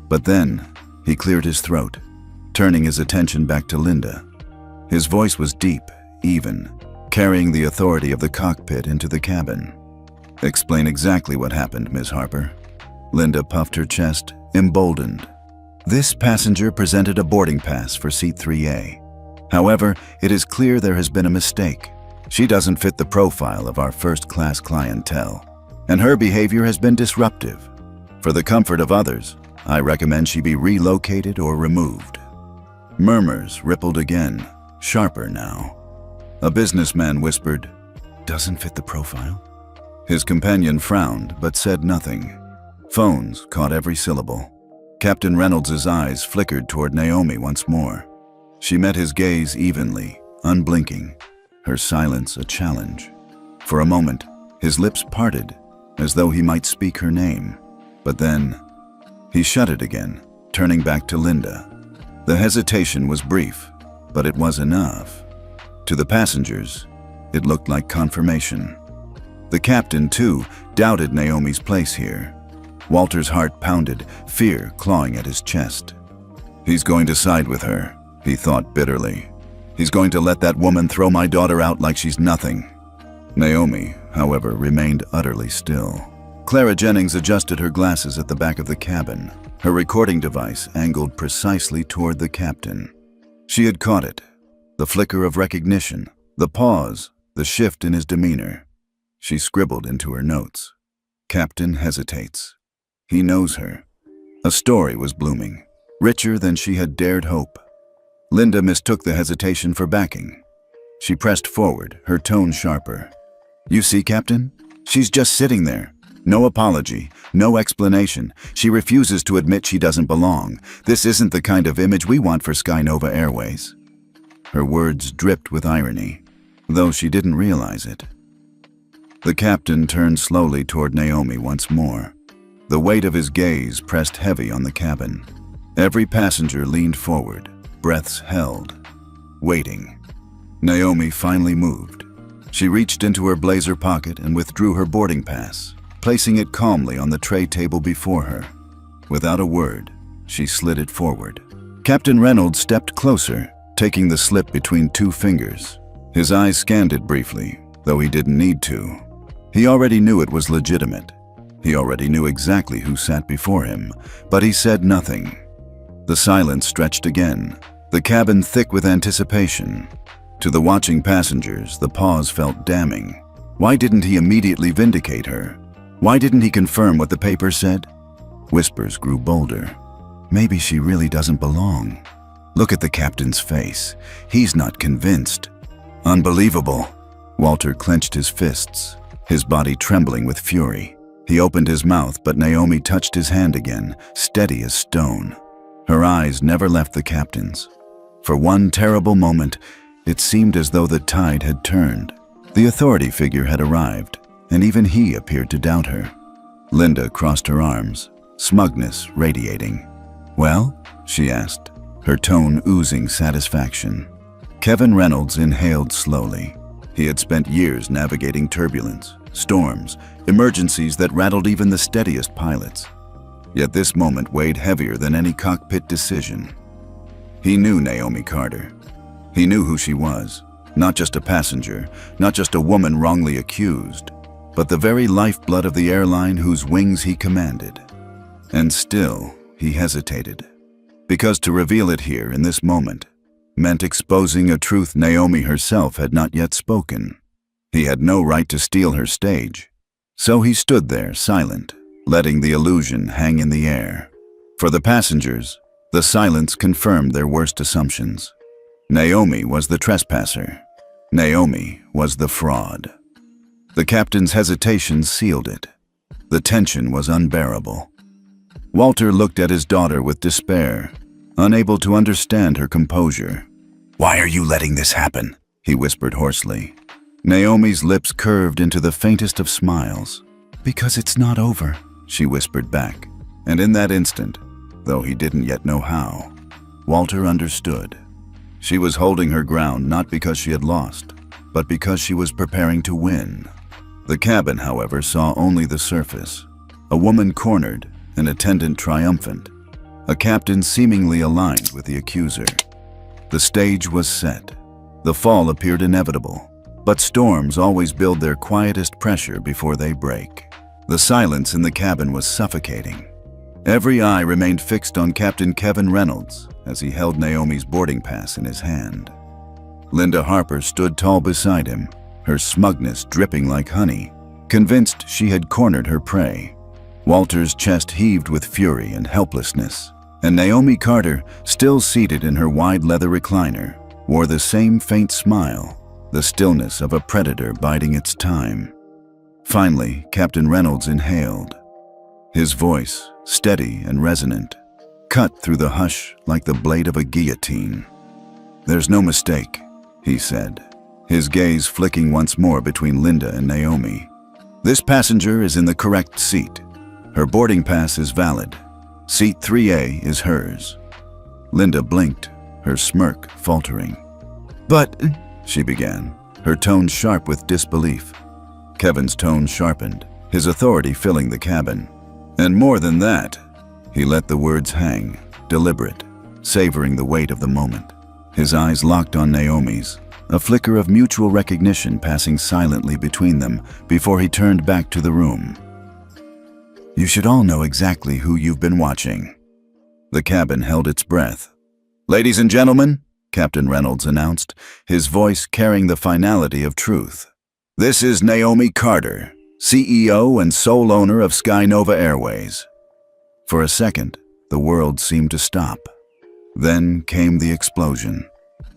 But then, he cleared his throat, turning his attention back to Linda. His voice was deep, even, carrying the authority of the cockpit into the cabin. "Explain exactly what happened, Ms. Harper." Linda puffed her chest, emboldened. "This passenger presented a boarding pass for seat 3A. However, it is clear there has been a mistake. She doesn't fit the profile of our first-class clientele, and her behavior has been disruptive. For the comfort of others, I recommend she be relocated or removed." Murmurs rippled again, sharper now. A businessman whispered, "Doesn't fit the profile?" His companion frowned but said nothing. Phones caught every syllable. Captain Reynolds' eyes flickered toward Naomi once more. She met his gaze evenly, unblinking, her silence a challenge. For a moment, his lips parted, as though he might speak her name. But then, he shut it again, turning back to Linda. The hesitation was brief, but it was enough. To the passengers, it looked like confirmation. The captain, too, doubted Naomi's place here. Walter's heart pounded, fear clawing at his chest. "He's going to side with her," he thought bitterly. "He's going to let that woman throw my daughter out like she's nothing." Naomi, however, remained utterly still. Clara Jennings adjusted her glasses at the back of the cabin, her recording device angled precisely toward the captain. She had caught it, the flicker of recognition, the pause, the shift in his demeanor. She scribbled into her notes. "Captain hesitates. He knows her." A story was blooming, richer than she had dared hope. Linda mistook the hesitation for backing. She pressed forward, her tone sharper. "You see, Captain? She's just sitting there. No apology, no explanation. She refuses to admit she doesn't belong. This isn't the kind of image we want for Skynova Airways." Her words dripped with irony, though she didn't realize it. The captain turned slowly toward Naomi once more. The weight of his gaze pressed heavy on the cabin. Every passenger leaned forward, breaths held, waiting. Naomi finally moved. She reached into her blazer pocket and withdrew her boarding pass, placing it calmly on the tray table before her. Without a word, she slid it forward. Captain Reynolds stepped closer, taking the slip between two fingers. His eyes scanned it briefly, though he didn't need to. He already knew it was legitimate. He already knew exactly who sat before him, but he said nothing. The silence stretched again, the cabin thick with anticipation. To the watching passengers, the pause felt damning. Why didn't he immediately vindicate her? Why didn't he confirm what the paper said? Whispers grew bolder. Maybe she really doesn't belong. Look at the captain's face. He's not convinced. Unbelievable. Walter clenched his fists, his body trembling with fury. He opened his mouth, but Naomi touched his hand again, steady as stone. Her eyes never left the captain's. For one terrible moment, it seemed as though the tide had turned. The authority figure had arrived, and even he appeared to doubt her. Linda crossed her arms, smugness radiating. "Well?" she asked, her tone oozing satisfaction. Kevin Reynolds inhaled slowly. He had spent years navigating turbulence, storms, emergencies that rattled even the steadiest pilots. Yet this moment weighed heavier than any cockpit decision. He knew Naomi Carter. He knew who she was, not just a passenger, not just a woman wrongly accused, but the very lifeblood of the airline whose wings he commanded. And still, he hesitated, because to reveal it here in this moment meant exposing a truth Naomi herself had not yet spoken. He had no right to steal her stage. So he stood there, silent, letting the illusion hang in the air. For the passengers, the silence confirmed their worst assumptions. Naomi was the trespasser. Naomi was the fraud. The captain's hesitation sealed it. The tension was unbearable. Walter looked at his daughter with despair, unable to understand her composure. "Why are you letting this happen?" he whispered hoarsely. Naomi's lips curved into the faintest of smiles. "Because it's not over," she whispered back. And in that instant, though he didn't yet know how, Walter understood. She was holding her ground not because she had lost, but because she was preparing to win. The cabin, however, saw only the surface. A woman cornered, an attendant triumphant, a captain seemingly aligned with the accuser. The stage was set. The fall appeared inevitable, but storms always build their quietest pressure before they break. The silence in the cabin was suffocating. Every eye remained fixed on Captain Kevin Reynolds as he held Naomi's boarding pass in his hand. Linda Harper stood tall beside him, her smugness dripping like honey, convinced she had cornered her prey. Walter's chest heaved with fury and helplessness, and Naomi Carter, still seated in her wide leather recliner, wore the same faint smile, the stillness of a predator biding its time. Finally, Captain Reynolds inhaled. His voice, steady and resonant, cut through the hush like the blade of a guillotine. "There's no mistake," he said, his gaze flicking once more between Linda and Naomi. "This passenger is in the correct seat. Her boarding pass is valid. Seat 3A is hers." Linda blinked, her smirk faltering. "But," she began, her tone sharp with disbelief. Kevin's tone sharpened, his authority filling the cabin. And more than that, he let the words hang, deliberate, savoring the weight of the moment. His eyes locked on Naomi's, a flicker of mutual recognition passing silently between them before he turned back to the room. "You should all know exactly who you've been watching." The cabin held its breath. "Ladies and gentlemen," Captain Reynolds announced, his voice carrying the finality of truth, "this is Naomi Carter, CEO and sole owner of Skynova Airways." For a second, the world seemed to stop. Then came the explosion.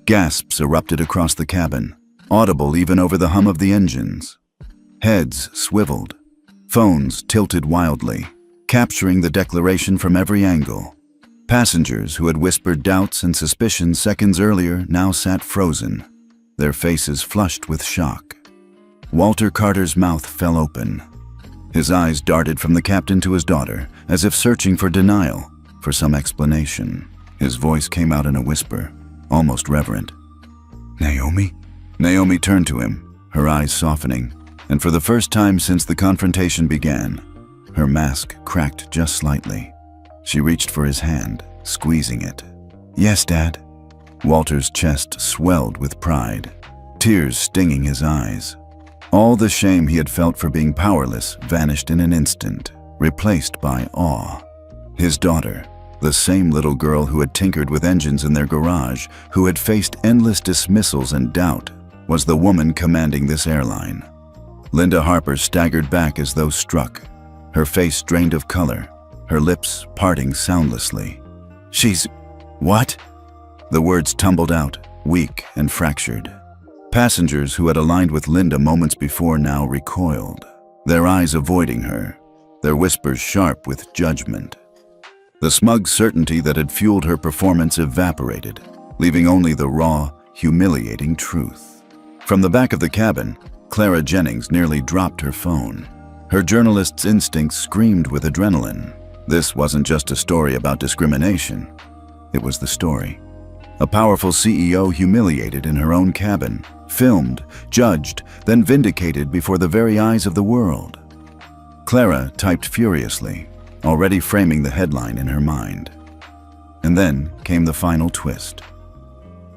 Gasps erupted across the cabin, audible even over the hum of the engines. Heads swiveled. Phones tilted wildly, capturing the declaration from every angle. Passengers who had whispered doubts and suspicions seconds earlier now sat frozen, their faces flushed with shock. Walter Carter's mouth fell open. His eyes darted from the captain to his daughter, as if searching for denial, for some explanation. His voice came out in a whisper, almost reverent. "Naomi?" Naomi turned to him, her eyes softening, and for the first time since the confrontation began, her mask cracked just slightly. She reached for his hand, squeezing it. "Yes, Dad." Walter's chest swelled with pride, tears stinging his eyes. All the shame he had felt for being powerless vanished in an instant, replaced by awe. His daughter, the same little girl who had tinkered with engines in their garage, who had faced endless dismissals and doubt, was the woman commanding this airline. Linda Harper staggered back as though struck, her face drained of color, her lips parting soundlessly. "She's... what?" The words tumbled out, weak and fractured. Passengers who had aligned with Linda moments before now recoiled, their eyes avoiding her, their whispers sharp with judgment. The smug certainty that had fueled her performance evaporated, leaving only the raw, humiliating truth. From the back of the cabin, Clara Jennings nearly dropped her phone. Her journalist's instincts screamed with adrenaline. This wasn't just a story about discrimination. It was the story. A powerful CEO humiliated in her own cabin, filmed, judged, then vindicated before the very eyes of the world. Clara typed furiously, already framing the headline in her mind. And then came the final twist.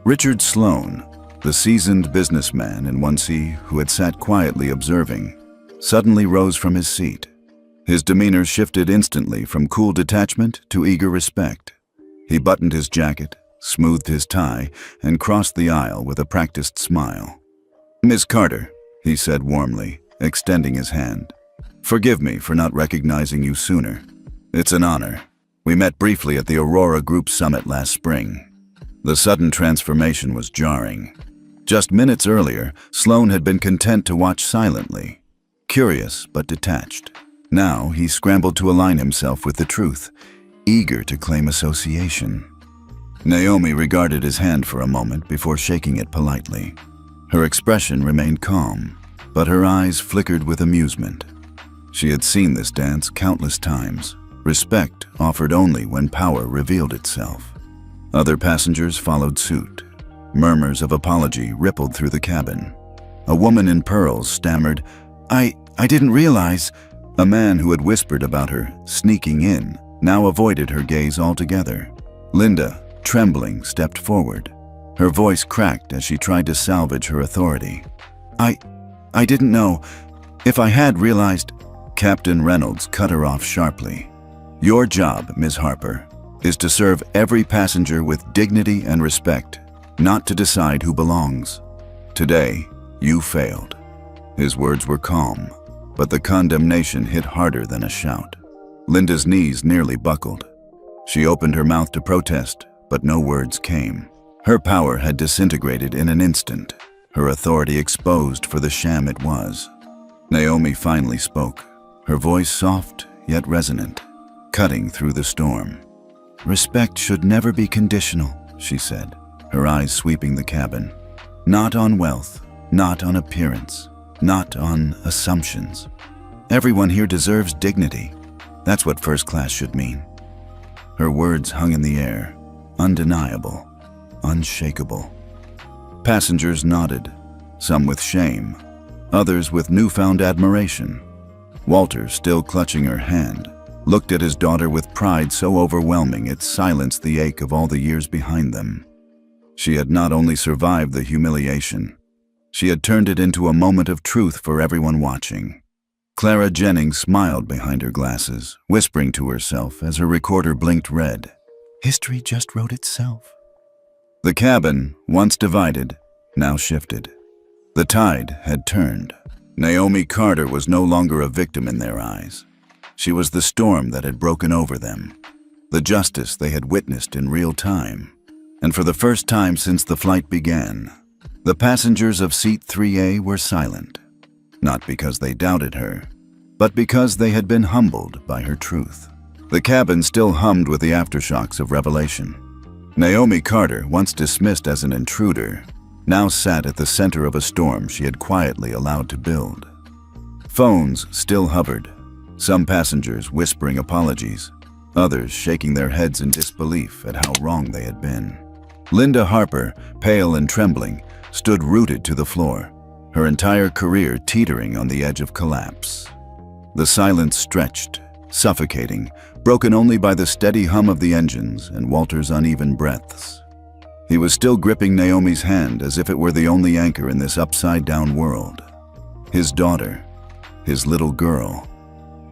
Richard Sloan, the seasoned businessman in 1C who had sat quietly observing, suddenly rose from his seat. His demeanor shifted instantly from cool detachment to eager respect. He buttoned his jacket, smoothed his tie, and crossed the aisle with a practiced smile. "Miss Carter," he said warmly, extending his hand. "Forgive me for not recognizing you sooner. It's an honor. We met briefly at the Aurora Group Summit last spring." The sudden transformation was jarring. Just minutes earlier, Sloan had been content to watch silently, curious but detached. Now he scrambled to align himself with the truth, eager to claim association. Naomi regarded his hand for a moment before shaking it politely. Her expression remained calm, but her eyes flickered with amusement. She had seen this dance countless times, respect offered only when power revealed itself. Other passengers followed suit. Murmurs of apology rippled through the cabin. A woman in pearls stammered, I didn't realize." A man who had whispered about her sneaking in now avoided her gaze altogether. Linda, trembling, stepped forward. Her voice cracked as she tried to salvage her authority. I didn't know. If I had realized..." Captain Reynolds cut her off sharply. "Your job, Ms. Harper, is to serve every passenger with dignity and respect, not to decide who belongs. Today, you failed." His words were calm, but the condemnation hit harder than a shout. Linda's knees nearly buckled. She opened her mouth to protest, but no words came. Her power had disintegrated in an instant, her authority exposed for the sham it was. Naomi finally spoke, her voice soft yet resonant, cutting through the storm. "Respect should never be conditional," she said, her eyes sweeping the cabin. "Not on wealth, not on appearance, not on assumptions. Everyone here deserves dignity. That's what first class should mean." Her words hung in the air, undeniable, unshakable. Passengers nodded, some with shame, others with newfound admiration. Walter, still clutching her hand, looked at his daughter with pride so overwhelming it silenced the ache of all the years behind them. She had not only survived the humiliation, she had turned it into a moment of truth for everyone watching. Clara Jennings smiled behind her glasses, whispering to herself as her recorder blinked red. History just wrote itself. The cabin, once divided, now shifted. The tide had turned. Naomi Carter was no longer a victim in their eyes. She was the storm that had broken over them, the justice they had witnessed in real time. And for the first time since the flight began, the passengers of Seat 3A were silent, not because they doubted her, but because they had been humbled by her truth. The cabin still hummed with the aftershocks of revelation. Naomi Carter, once dismissed as an intruder, now sat at the center of a storm she had quietly allowed to build. Phones still hovered, some passengers whispering apologies, others shaking their heads in disbelief at how wrong they had been. Linda Harper, pale and trembling, stood rooted to the floor, her entire career teetering on the edge of collapse. The silence stretched, suffocating, broken only by the steady hum of the engines and Walter's uneven breaths. He was still gripping Naomi's hand as if it were the only anchor in this upside-down world. His daughter, his little girl,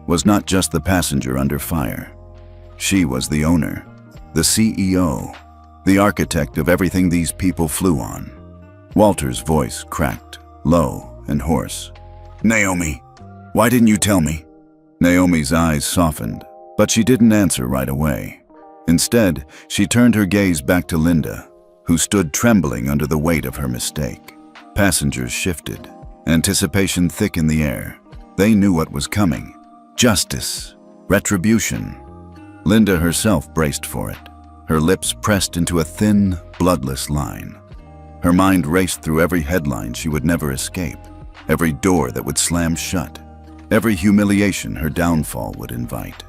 was not just the passenger under fire. She was the owner, the CEO, the architect of everything these people flew on. Walter's voice cracked, low and hoarse. "Naomi, why didn't you tell me?" Naomi's eyes softened, but she didn't answer right away. Instead, she turned her gaze back to Linda, who stood trembling under the weight of her mistake. Passengers shifted, anticipation thick in the air. They knew what was coming. Justice, retribution. Linda herself braced for it, her lips pressed into a thin, bloodless line. Her mind raced through every headline she would never escape, every door that would slam shut, every humiliation her downfall would invite.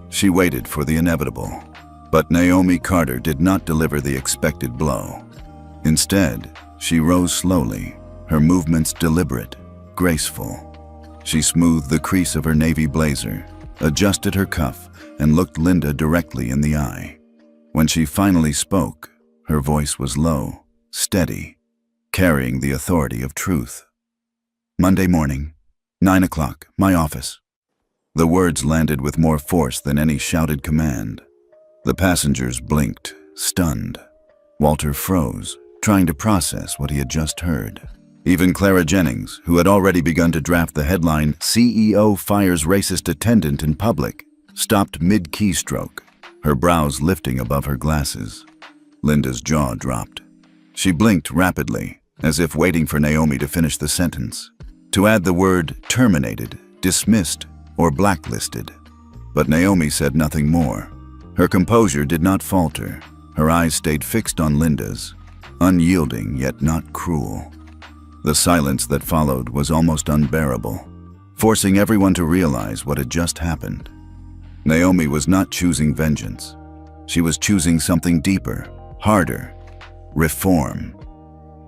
She waited for the inevitable, but Naomi Carter did not deliver the expected blow. Instead, she rose slowly, her movements deliberate, graceful. She smoothed the crease of her navy blazer, adjusted her cuff, and looked Linda directly in the eye. When she finally spoke, her voice was low, steady, carrying the authority of truth. "Monday morning, 9 o'clock, my office." The words landed with more force than any shouted command. The passengers blinked, stunned. Walter froze, trying to process what he had just heard. Even Clara Jennings, who had already begun to draft the headline, "CEO Fires Racist Attendant in Public," stopped mid-keystroke, her brows lifting above her glasses. Linda's jaw dropped. She blinked rapidly, as if waiting for Naomi to finish the sentence, to add the word terminated, dismissed, or blacklisted. But Naomi said nothing more. Her composure did not falter. Her eyes stayed fixed on Linda's, unyielding yet not cruel. The silence that followed was almost unbearable, forcing everyone to realize what had just happened. Naomi was not choosing vengeance. She was choosing something deeper, harder: reform.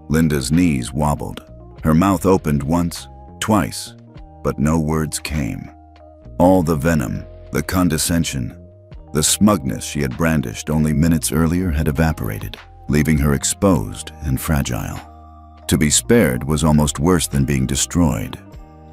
Linda's knees wobbled. Her mouth opened once, twice, but no words came. All the venom, the condescension, the smugness she had brandished only minutes earlier had evaporated, leaving her exposed and fragile. To be spared was almost worse than being destroyed.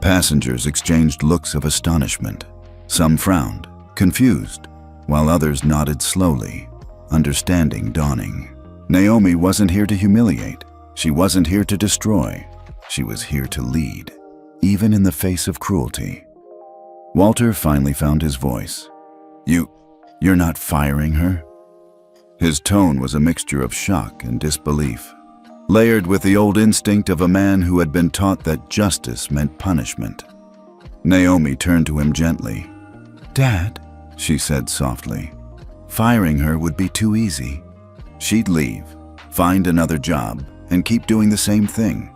Passengers exchanged looks of astonishment. Some frowned, confused, while others nodded slowly, understanding dawning. Naomi wasn't here to humiliate. She wasn't here to destroy. She was here to lead, even in the face of cruelty. Walter finally found his voice. You're not firing her?" His tone was a mixture of shock and disbelief, layered with the old instinct of a man who had been taught that justice meant punishment. Naomi turned to him gently. "Dad," she said softly, "firing her would be too easy. She'd leave, find another job, and keep doing the same thing.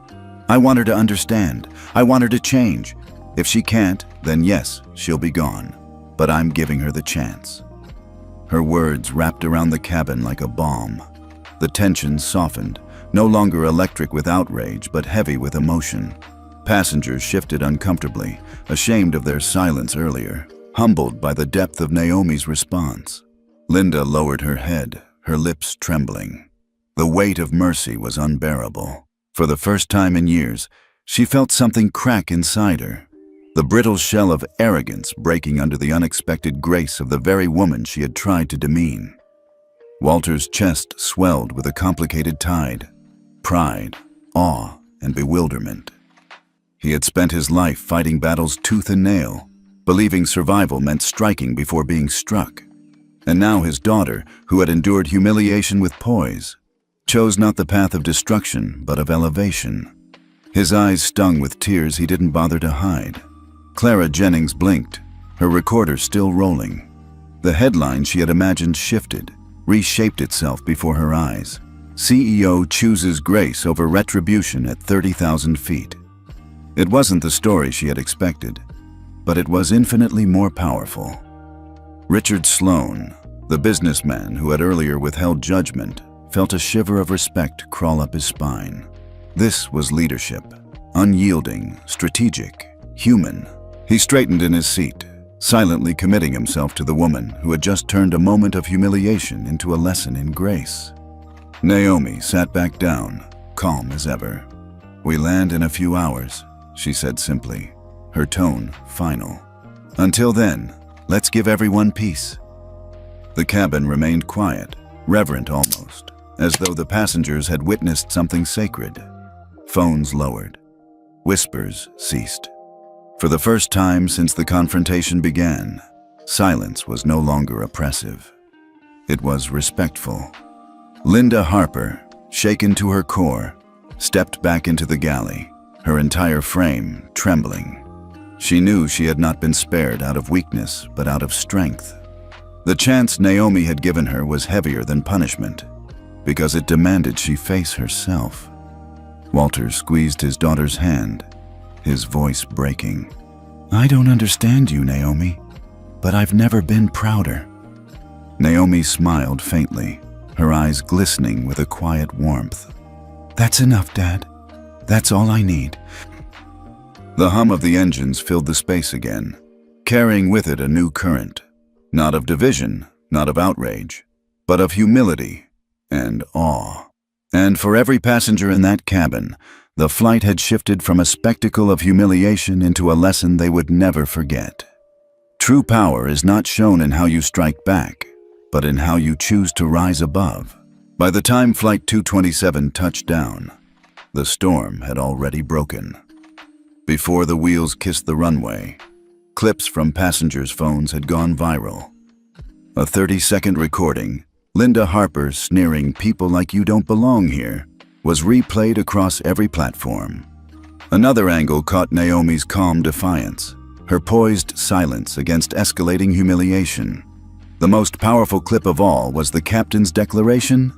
I want her to understand. I want her to change. If she can't, then yes, she'll be gone. But I'm giving her the chance." Her words wrapped around the cabin like a balm. The tension softened, no longer electric with outrage, but heavy with emotion. Passengers shifted uncomfortably, ashamed of their silence earlier, humbled by the depth of Naomi's response. Linda lowered her head, her lips trembling. The weight of mercy was unbearable. For the first time in years, she felt something crack inside her, the brittle shell of arrogance breaking under the unexpected grace of the very woman she had tried to demean. Walter's chest swelled with a complicated tide: pride, awe, and bewilderment. He had spent his life fighting battles tooth and nail, believing survival meant striking before being struck. And now his daughter, who had endured humiliation with poise, chose not the path of destruction, but of elevation. His eyes stung with tears he didn't bother to hide. Clara Jennings blinked, her recorder still rolling. The headline she had imagined shifted, reshaped itself before her eyes. CEO chooses grace over retribution at 30,000 feet. It wasn't the story she had expected, but it was infinitely more powerful. Richard Sloan, the businessman who had earlier withheld judgment, felt a shiver of respect crawl up his spine. This was leadership, unyielding, strategic, human. He straightened in his seat, silently committing himself to the woman who had just turned a moment of humiliation into a lesson in grace. Naomi sat back down, calm as ever. "We land in a few hours," she said simply, her tone final. "Until then, let's give everyone peace." The cabin remained quiet, reverent almost, as though the passengers had witnessed something sacred. Phones lowered. Whispers ceased. For the first time since the confrontation began, silence was no longer oppressive. It was respectful. Linda Harper, shaken to her core, stepped back into the galley, her entire frame trembling. She knew she had not been spared out of weakness, but out of strength. The chance Naomi had given her was heavier than punishment, because it demanded she face herself. Walter squeezed his daughter's hand, his voice breaking. "I don't understand you, Naomi, but I've never been prouder." Naomi smiled faintly, her eyes glistening with a quiet warmth. "That's enough, Dad. That's all I need." The hum of the engines filled the space again, carrying with it a new current, not of division, not of outrage, but of humility and awe. And for every passenger in that cabin, the flight had shifted from a spectacle of humiliation into a lesson they would never forget. True power is not shown in how you strike back, but in how you choose to rise above. By the time Flight 227 touched down, the storm had already broken. Before the wheels kissed the runway, clips from passengers' phones had gone viral. A 30-second recording, Linda Harper sneering "people like you don't belong here," was replayed across every platform. Another angle caught Naomi's calm defiance, her poised silence against escalating humiliation. The most powerful clip of all was the captain's declaration,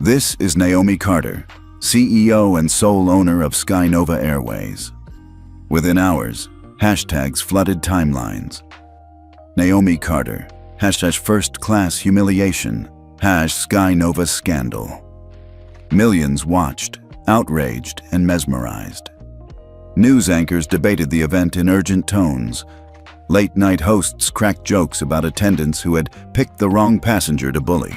"This is Naomi Carter, CEO and sole owner of Skynova Airways." Within hours, hashtags flooded timelines. Naomi Carter, #first-class humiliation, #Skynova scandal. Millions watched, outraged and mesmerized. News anchors debated the event in urgent tones. Late-night hosts cracked jokes about attendants who had picked the wrong passenger to bully.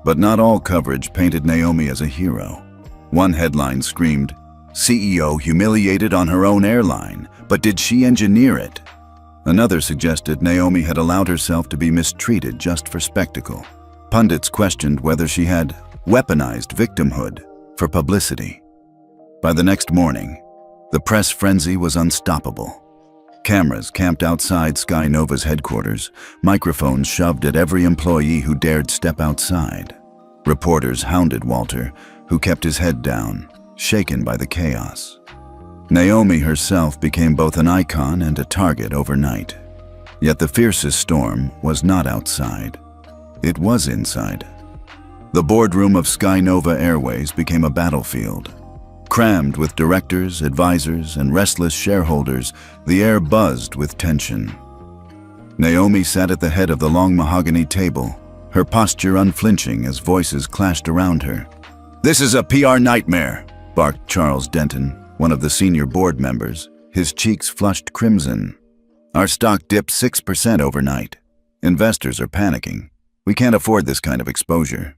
But not all coverage painted Naomi as a hero. One headline screamed, "CEO humiliated on her own airline, but did she engineer it?" Another suggested Naomi had allowed herself to be mistreated just for spectacle. Pundits questioned whether she had weaponized victimhood for publicity. By the next morning, the press frenzy was unstoppable. Cameras camped outside Skynova's headquarters, microphones shoved at every employee who dared step outside. Reporters hounded Walter, who kept his head down, shaken by the chaos. Naomi herself became both an icon and a target overnight. Yet the fiercest storm was not outside. It was inside. The boardroom of Skynova Airways became a battlefield. Crammed with directors, advisors, and restless shareholders, the air buzzed with tension. Naomi sat at the head of the long mahogany table, her posture unflinching as voices clashed around her. "This is a PR nightmare," barked Charles Denton, one of the senior board members, his cheeks flushed crimson. "Our stock dipped 6% overnight. Investors are panicking. We can't afford this kind of exposure."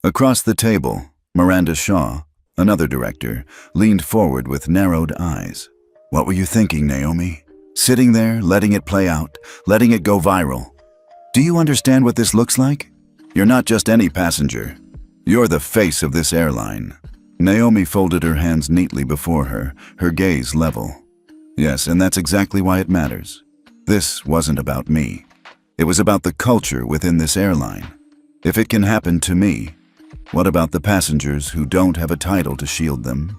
Across the table, Miranda Shaw, another director, leaned forward with narrowed eyes. "What were you thinking, Naomi? Sitting there, letting it play out, letting it go viral. Do you understand what this looks like? You're not just any passenger. You're the face of this airline." Naomi folded her hands neatly before her, her gaze level. "Yes, and that's exactly why it matters. This wasn't about me. It was about the culture within this airline. If it can happen to me, what about the passengers who don't have a title to shield them?"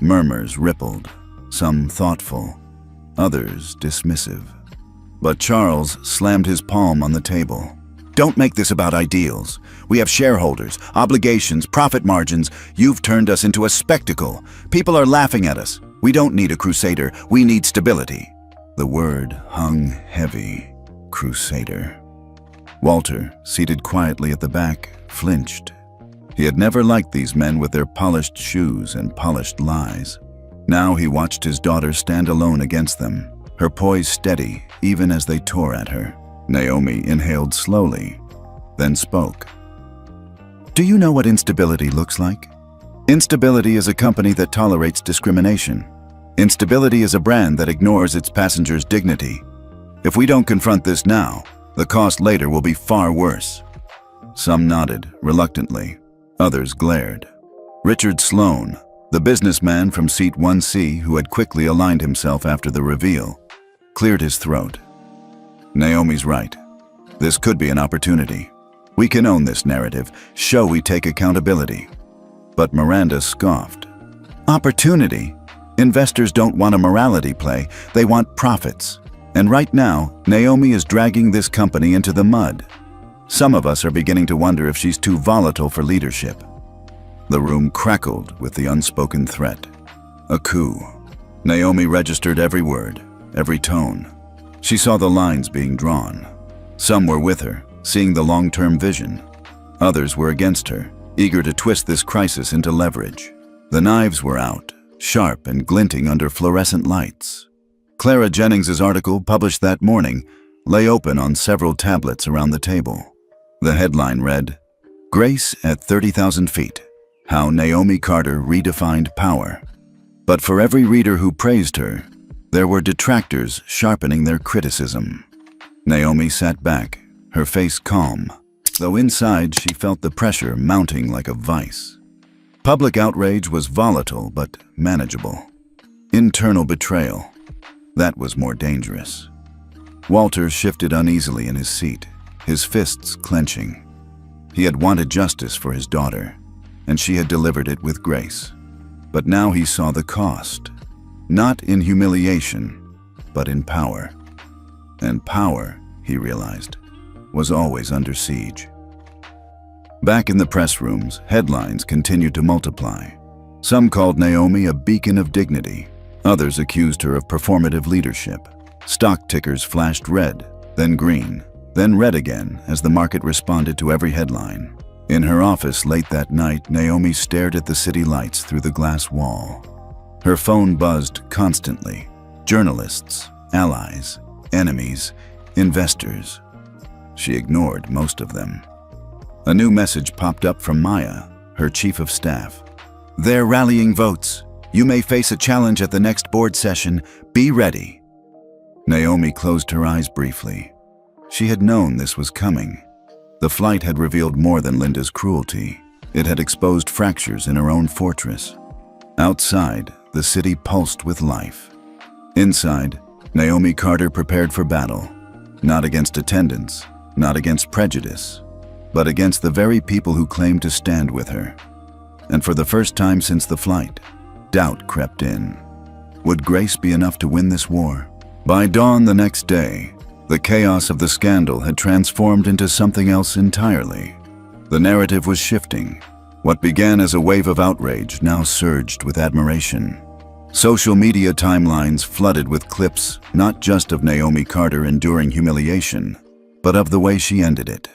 Murmurs rippled, some thoughtful, others dismissive. But Charles slammed his palm on the table. "Don't make this about ideals. We have shareholders, obligations, profit margins. You've turned us into a spectacle. People are laughing at us. We don't need a crusader. We need stability." The word hung heavy. Crusader. Walter, seated quietly at the back, flinched. He had never liked these men with their polished shoes and polished lies. Now he watched his daughter stand alone against them, her poise steady even as they tore at her. Naomi inhaled slowly, then spoke. "Do you know what instability looks like? Instability is a company that tolerates discrimination. Instability is a brand that ignores its passengers' dignity. If we don't confront this now, the cost later will be far worse." Some nodded, reluctantly. Others glared. Richard Sloan, the businessman from Seat 1C who had quickly aligned himself after the reveal, cleared his throat. "Naomi's right. This could be an opportunity. We can own this narrative, show we take accountability." But Miranda scoffed. "Opportunity? Investors don't want a morality play, they want profits. And right now, Naomi is dragging this company into the mud. Some of us are beginning to wonder if she's too volatile for leadership." The room crackled with the unspoken threat. A coup. Naomi registered every word, every tone. She saw the lines being drawn. Some were with her, seeing the long-term vision. Others were against her, eager to twist this crisis into leverage. The knives were out, sharp and glinting under fluorescent lights. Clara Jennings's article, published that morning, lay open on several tablets around the table. The headline read, "Grace at 30,000 feet. How Naomi Carter redefined power." But for every reader who praised her, there were detractors sharpening their criticism. Naomi sat back, her face calm, though inside she felt the pressure mounting like a vice. Public outrage was volatile but manageable. Internal betrayal, that was more dangerous. Walter shifted uneasily in his seat, his fists clenching. He had wanted justice for his daughter, and she had delivered it with grace. But now he saw the cost, not in humiliation, but in power. And power, he realized, was always under siege. Back in the press rooms, headlines continued to multiply. Some called Naomi a beacon of dignity. Others accused her of performative leadership. Stock tickers flashed red, then green, then red again as the market responded to every headline. In her office late that night, Naomi stared at the city lights through the glass wall. Her phone buzzed constantly. Journalists, allies, enemies, investors. She ignored most of them. A new message popped up from Maya, her chief of staff. "They're rallying votes. You may face a challenge at the next board session. Be ready." Naomi closed her eyes briefly. She had known this was coming. The flight had revealed more than Linda's cruelty. It had exposed fractures in her own fortress. Outside, the city pulsed with life. Inside, Naomi Carter prepared for battle, not against attendants, not against prejudice, but against the very people who claimed to stand with her. And for the first time since the flight, doubt crept in. Would Grace be enough to win this war? By dawn the next day, the chaos of the scandal had transformed into something else entirely. The narrative was shifting. What began as a wave of outrage now surged with admiration. Social media timelines flooded with clips not just of Naomi Carter enduring humiliation, but of the way she ended it.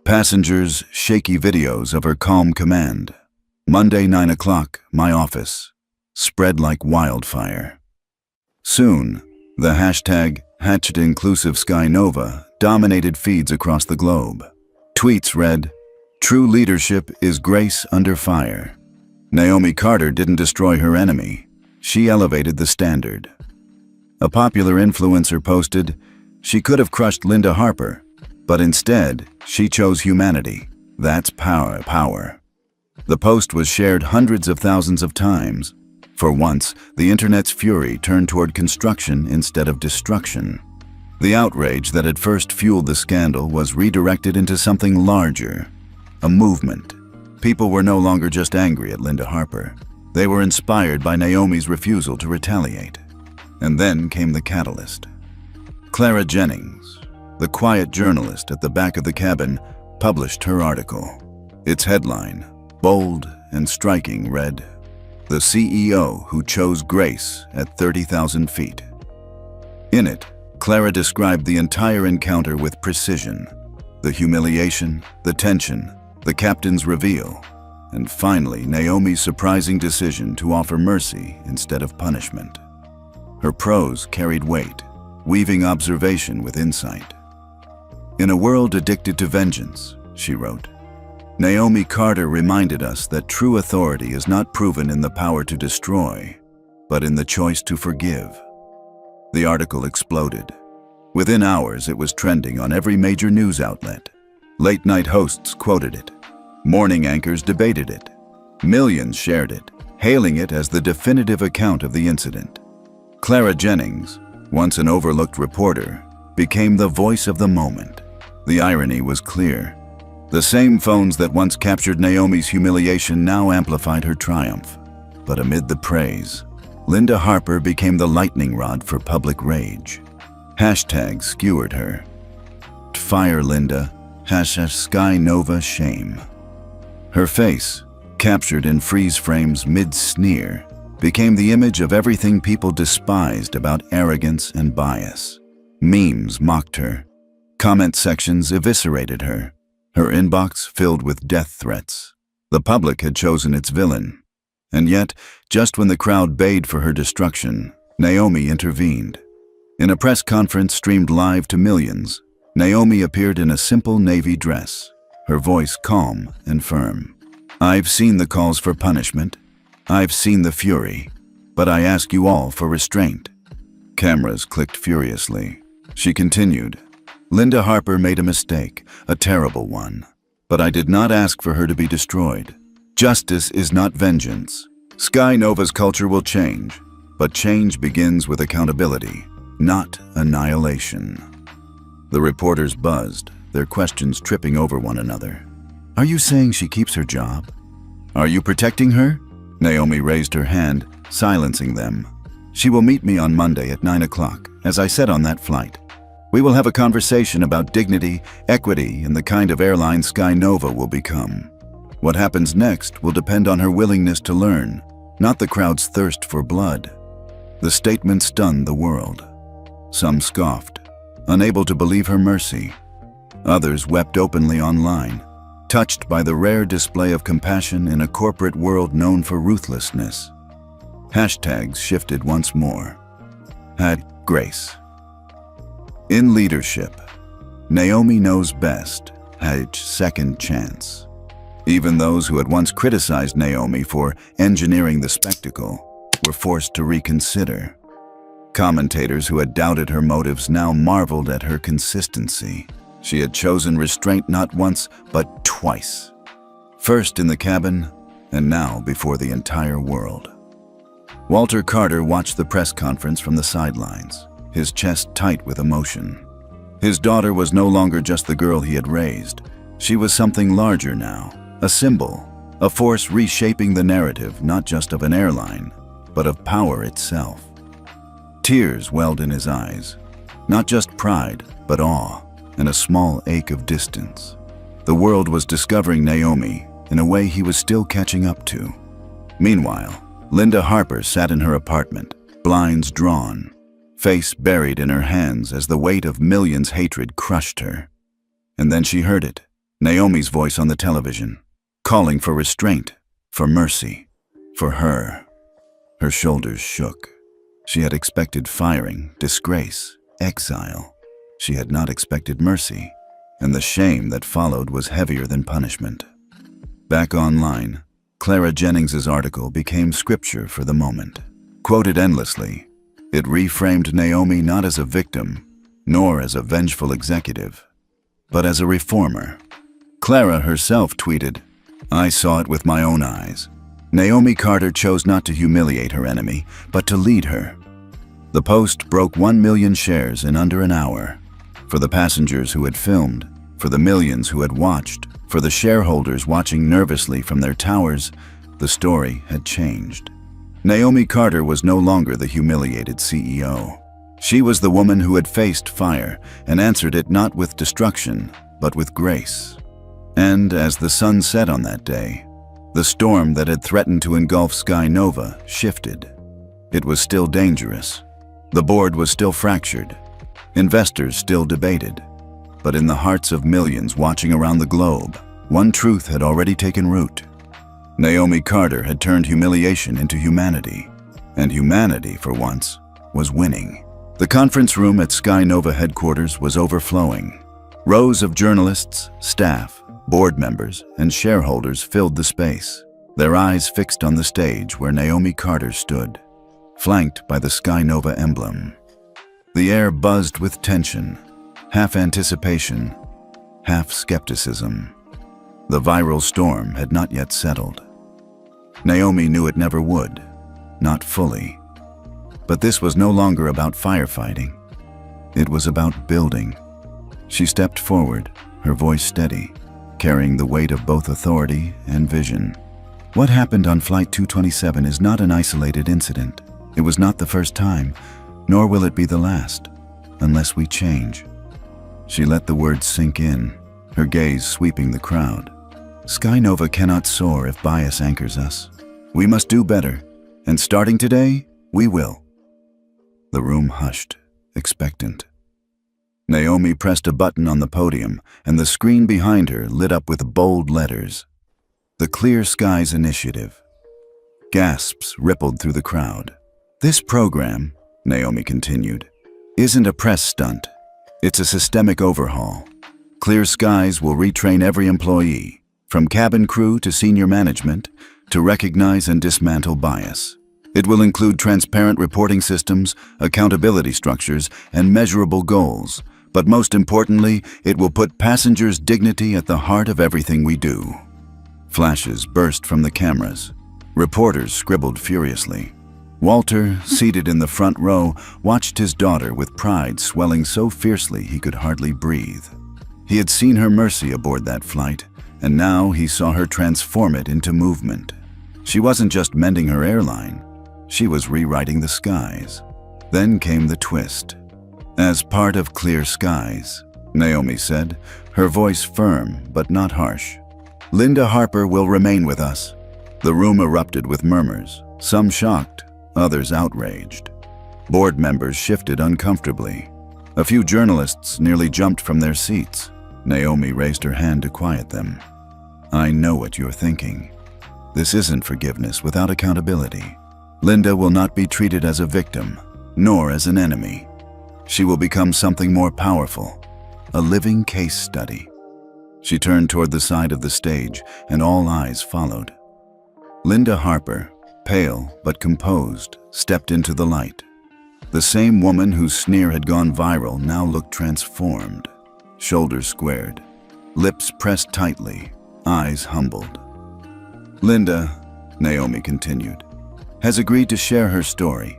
Passengers' shaky videos of her calm command. "Monday 9 o'clock, my office," spread like wildfire. Soon, the hashtag #HatchetInclusiveSkyNova dominated feeds across the globe. Tweets read, "True leadership is grace under fire." Naomi Carter didn't destroy her enemy. She elevated the standard. A popular influencer posted, "She could have crushed Linda Harper, but instead, she chose humanity. That's power." The post was shared hundreds of thousands of times. For once, the internet's fury turned toward construction instead of destruction. The outrage that had first fueled the scandal was redirected into something larger, a movement. People were no longer just angry at Linda Harper. They were inspired by Naomi's refusal to retaliate. And then came the catalyst. Clara Jennings, the quiet journalist at the back of the cabin, published her article. Its headline, bold and striking, read, "The CEO who chose grace at 30,000 feet." In it, Clara described the entire encounter with precision. The humiliation, the tension, the captain's reveal, and finally Naomi's surprising decision to offer mercy instead of punishment. Her prose carried weight, weaving observation with insight. "In a world addicted to vengeance," she wrote, "Naomi Carter reminded us that true authority is not proven in the power to destroy, but in the choice to forgive." The article exploded. Within hours, it was trending on every major news outlet. Late-night hosts quoted it. Morning anchors debated it. Millions shared it, hailing it as the definitive account of the incident. Clara Jennings, once an overlooked reporter, became the voice of the moment. The irony was clear. The same phones that once captured Naomi's humiliation now amplified her triumph. But amid the praise, Linda Harper became the lightning rod for public rage. Hashtags skewered her. "Fire Linda," #Sky Nova shame. Her face, captured in freeze frames mid-sneer, became the image of everything people despised about arrogance and bias. Memes mocked her. Comment sections eviscerated her. Her inbox filled with death threats. The public had chosen its villain. And yet, just when the crowd bayed for her destruction, Naomi intervened. In a press conference streamed live to millions, Naomi appeared in a simple navy dress, her voice calm and firm. "I've seen the calls for punishment. I've seen the fury. But I ask you all for restraint." Cameras clicked furiously. She continued, "Linda Harper made a mistake, a terrible one. But I did not ask for her to be destroyed. Justice is not vengeance. Sky Nova's culture will change, but change begins with accountability, not annihilation." The reporters buzzed, their questions tripping over one another. "Are you saying she keeps her job? Are you protecting her?" Naomi raised her hand, silencing them. "She will meet me on Monday at 9 o'clock, as I said on that flight. We will have a conversation about dignity, equity, and the kind of airline Sky Nova will become. What happens next will depend on her willingness to learn, not the crowd's thirst for blood." The statement stunned the world. Some scoffed, unable to believe her mercy. Others wept openly online, touched by the rare display of compassion in a corporate world known for ruthlessness. Hashtags shifted once more. Had grace. In leadership, Naomi knows best, had second chance. Even those who had once criticized Naomi for engineering the spectacle were forced to reconsider. Commentators who had doubted her motives now marveled at her consistency. She had chosen restraint not once, but twice. First in the cabin, and now before the entire world. Walter Carter watched the press conference from the sidelines, his chest tight with emotion. His daughter was no longer just the girl he had raised. She was something larger now, a symbol, a force reshaping the narrative not just of an airline, but of power itself. Tears welled in his eyes, not just pride, but awe, and a small ache of distance. The world was discovering Naomi in a way he was still catching up to. Meanwhile, Linda Harper sat in her apartment, blinds drawn, face buried in her hands as the weight of millions' hatred crushed her. And then she heard it, Naomi's voice on the television, calling for restraint, for mercy, for her. Her shoulders shook. She had expected firing, disgrace, exile. She had not expected mercy, and the shame that followed was heavier than punishment. Back online, Clara Jennings's article became scripture for the moment. Quoted endlessly, it reframed Naomi not as a victim, nor as a vengeful executive, but as a reformer. Clara herself tweeted, "I saw it with my own eyes. Naomi Carter chose not to humiliate her enemy, but to lead her." The post broke 1 million shares in under an hour. For the passengers who had filmed, for the millions who had watched, for the shareholders watching nervously from their towers, the story had changed. Naomi Carter was no longer the humiliated CEO. She was the woman who had faced fire and answered it not with destruction, but with grace. And as the sun set on that day, the storm that had threatened to engulf Sky Nova shifted. It was still dangerous. The board was still fractured. Investors still debated. But in the hearts of millions watching around the globe, one truth had already taken root. Naomi Carter had turned humiliation into humanity. And humanity, for once, was winning. The conference room at Sky Nova headquarters was overflowing. Rows of journalists, staff, board members, and shareholders filled the space, their eyes fixed on the stage where Naomi Carter stood, flanked by the Sky Nova emblem. The air buzzed with tension, half anticipation, half skepticism. The viral storm had not yet settled. Naomi knew it never would, not fully. But this was no longer about firefighting. It was about building. She stepped forward, her voice steady, carrying the weight of both authority and vision. What happened on Flight 227 is not an isolated incident. It was not the first time, nor will it be the last, unless we change. She let the words sink in, her gaze sweeping the crowd. Sky Nova cannot soar if bias anchors us. We must do better, and starting today, we will. The room hushed, expectant. Naomi pressed a button on the podium, and the screen behind her lit up with bold letters. The Clear Skies Initiative. Gasps rippled through the crowd. This program, Naomi continued, isn't a press stunt. It's a systemic overhaul. Clear Skies will retrain every employee, from cabin crew to senior management, to recognize and dismantle bias. It will include transparent reporting systems, accountability structures, and measurable goals. But most importantly, it will put passengers' dignity at the heart of everything we do. Flashes burst from the cameras. Reporters scribbled furiously. Walter, seated in the front row, watched his daughter with pride swelling so fiercely he could hardly breathe. He had seen her mercy aboard that flight, and now he saw her transform it into movement. She wasn't just mending her airline, she was rewriting the skies. Then came the twist. As part of Clear Skies, Naomi said, her voice firm but not harsh, Linda Harper will remain with us. The room erupted with murmurs, some shocked, others outraged. Board members shifted uncomfortably. A few journalists nearly jumped from their seats. Naomi raised her hand to quiet them. I know what you're thinking. This isn't forgiveness without accountability. Linda will not be treated as a victim, nor as an enemy. She will become something more powerful, a living case study. She turned toward the side of the stage, and all eyes followed. Linda Harper, pale but composed, stepped into the light. The same woman whose sneer had gone viral now looked transformed, shoulders squared, lips pressed tightly, eyes humbled. Linda, Naomi continued, has agreed to share her story,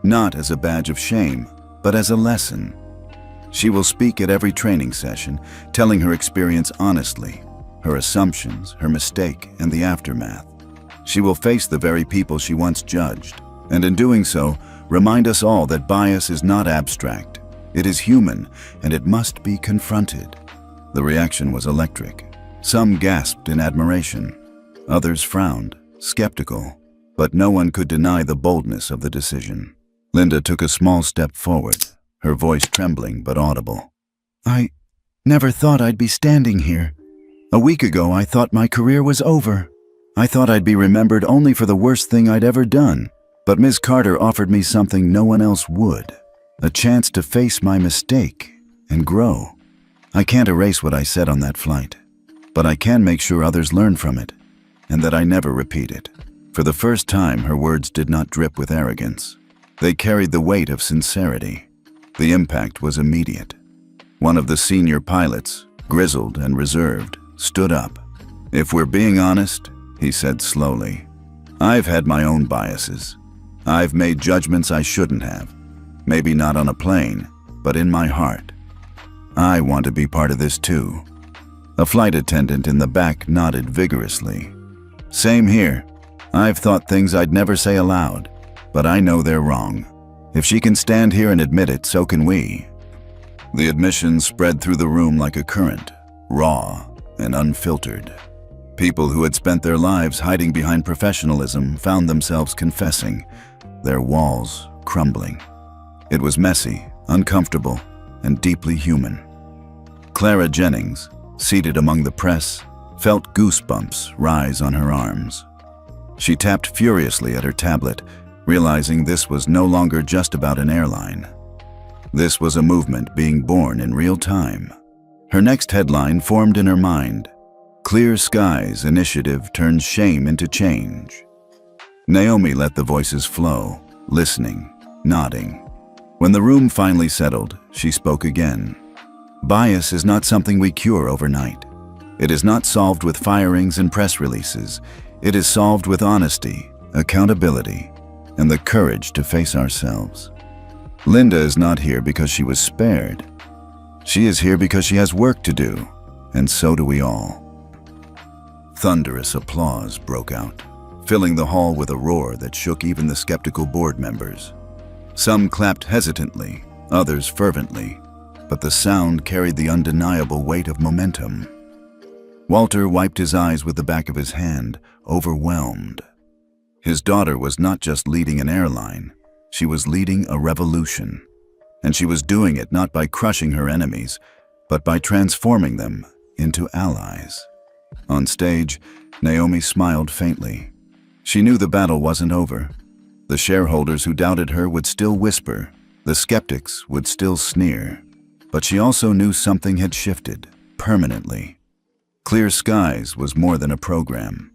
not as a badge of shame, but as a lesson. She will speak at every training session, telling her experience honestly, her assumptions, her mistake, and the aftermath. She will face the very people she once judged, and in doing so, remind us all that bias is not abstract. It is human, and it must be confronted. The reaction was electric. Some gasped in admiration. Others frowned, skeptical, but no one could deny the boldness of the decision. Linda took a small step forward, her voice trembling but audible. I never thought I'd be standing here. A week ago, I thought my career was over. I thought I'd be remembered only for the worst thing I'd ever done. But Ms. Carter offered me something no one else would, a chance to face my mistake and grow. I can't erase what I said on that flight, but I can make sure others learn from it, and that I never repeat it. For the first time, her words did not drip with arrogance. They carried the weight of sincerity. The impact was immediate. One of the senior pilots, grizzled and reserved, stood up. If we're being honest, he said slowly, I've had my own biases. I've made judgments I shouldn't have. Maybe not on a plane, but in my heart. I want to be part of this too. A flight attendant in the back nodded vigorously. Same here. I've thought things I'd never say aloud, but I know they're wrong. If she can stand here and admit it, so can we. The admission spread through the room like a current, raw and unfiltered. People who had spent their lives hiding behind professionalism found themselves confessing, their walls crumbling. It was messy, uncomfortable, and deeply human. Clara Jennings, seated among the press, felt goosebumps rise on her arms. She tapped furiously at her tablet, realizing this was no longer just about an airline. This was a movement being born in real time. Her next headline formed in her mind: Clear Skies Initiative Turns Shame into Change. Naomi let the voices flow, listening, nodding. When the room finally settled, she spoke again. Bias is not something we cure overnight. It is not solved with firings and press releases. It is solved with honesty, accountability, and the courage to face ourselves. Linda is not here because she was spared. She is here because she has work to do, and so do we all. Thunderous applause broke out, filling the hall with a roar that shook even the skeptical board members. Some clapped hesitantly, others fervently, but the sound carried the undeniable weight of momentum. Walter wiped his eyes with the back of his hand, overwhelmed. His daughter was not just leading an airline, she was leading a revolution. And she was doing it not by crushing her enemies, but by transforming them into allies. On stage, Naomi smiled faintly. She knew the battle wasn't over. The shareholders who doubted her would still whisper, the skeptics would still sneer. But she also knew something had shifted, permanently. Clear Skies was more than a program.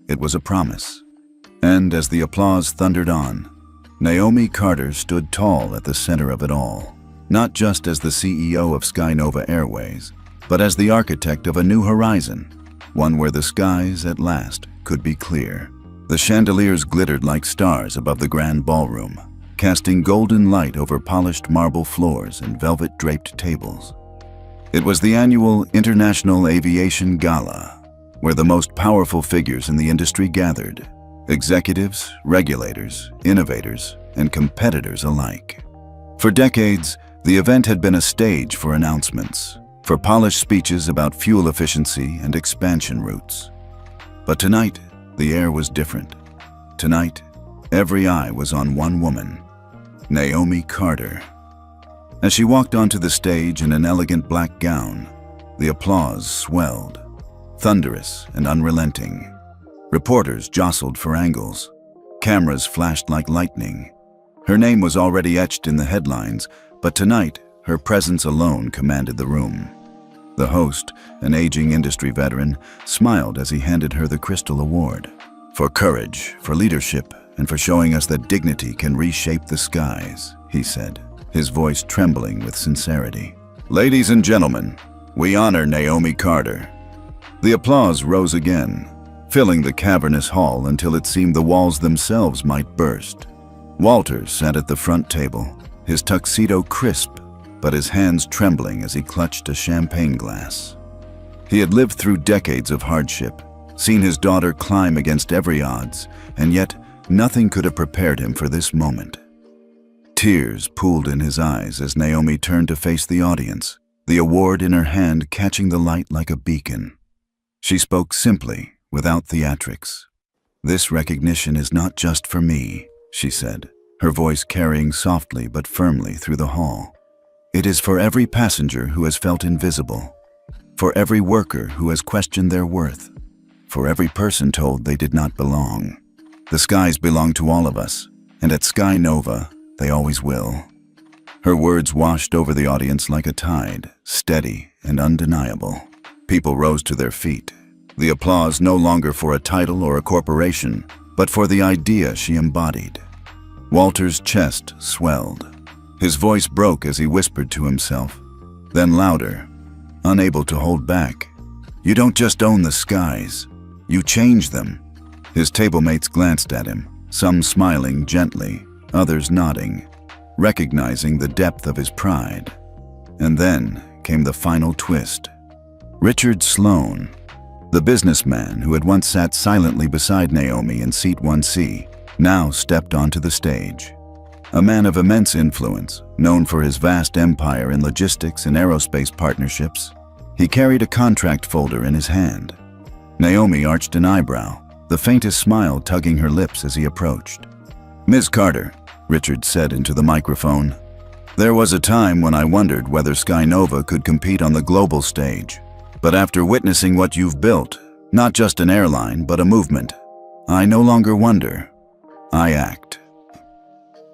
It was a promise. And as the applause thundered on, Naomi Carter stood tall at the center of it all, not just as the CEO of Skynova Airways, but as the architect of a new horizon, one where the skies at last could be clear. The chandeliers glittered like stars above the grand ballroom, casting golden light over polished marble floors and velvet-draped tables. It was the annual International Aviation Gala, where the most powerful figures in the industry gathered: executives, regulators, innovators, and competitors alike. For decades, the event had been a stage for announcements, for polished speeches about fuel efficiency and expansion routes. But tonight, the air was different. Tonight, every eye was on one woman, Naomi Carter. As she walked onto the stage in an elegant black gown, the applause swelled, thunderous and unrelenting. Reporters jostled for angles. Cameras flashed like lightning. Her name was already etched in the headlines, but tonight, her presence alone commanded the room. The host, an aging industry veteran, smiled as he handed her the Crystal Award. For courage, for leadership, and for showing us that dignity can reshape the skies, he said, his voice trembling with sincerity. Ladies and gentlemen, we honor Naomi Carter. The applause rose again, filling the cavernous hall until it seemed the walls themselves might burst. Walter sat at the front table, his tuxedo crisp, but his hands trembling as he clutched a champagne glass. He had lived through decades of hardship, seen his daughter climb against every odds, and yet nothing could have prepared him for this moment. Tears pooled in his eyes as Naomi turned to face the audience, the award in her hand catching the light like a beacon. She spoke simply, without theatrics. "This recognition is not just for me," she said, her voice carrying softly but firmly through the hall. "It is for every passenger who has felt invisible, for every worker who has questioned their worth, for every person told they did not belong. The skies belong to all of us, and at Skynova, they always will." Her words washed over the audience like a tide, steady and undeniable. People rose to their feet, the applause no longer for a title or a corporation, but for the idea she embodied. Walter's chest swelled. His voice broke as he whispered to himself, then louder, unable to hold back. "You don't just own the skies, you change them." His tablemates glanced at him, some smiling gently, others nodding, recognizing the depth of his pride. And then came the final twist. Richard Sloan, the businessman who had once sat silently beside Naomi in seat 1C, now stepped onto the stage. A man of immense influence, known for his vast empire in logistics and aerospace partnerships, he carried a contract folder in his hand. Naomi arched an eyebrow, the faintest smile tugging her lips as he approached. "Ms. Carter," Richard said into the microphone, "there was a time when I wondered whether Skynova could compete on the global stage. But after witnessing what you've built, not just an airline, but a movement, I no longer wonder. I act.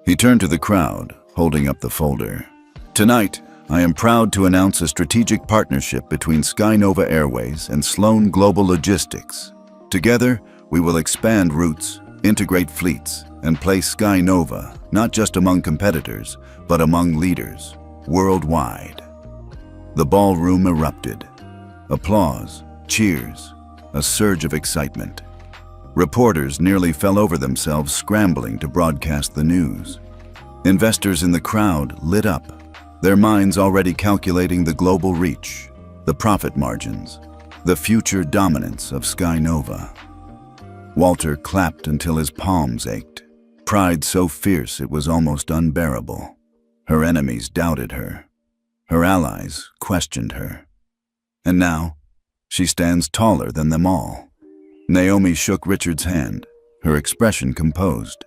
He turned to the crowd, holding up the folder. Tonight, I am proud to announce a strategic partnership between Skynova Airways and Sloan Global Logistics. Together, we will expand routes, integrate fleets, and place Skynova not just among competitors, but among leaders worldwide. The ballroom erupted. Applause, cheers, a surge of excitement. Reporters nearly fell over themselves scrambling to broadcast the news. Investors in the crowd lit up, their minds already calculating the global reach, the profit margins, the future dominance of Skynova. Walter clapped until his palms ached, pride so fierce it was almost unbearable. Her enemies doubted her. Her allies questioned her. And now, she stands taller than them all. Naomi shook Richard's hand, her expression composed.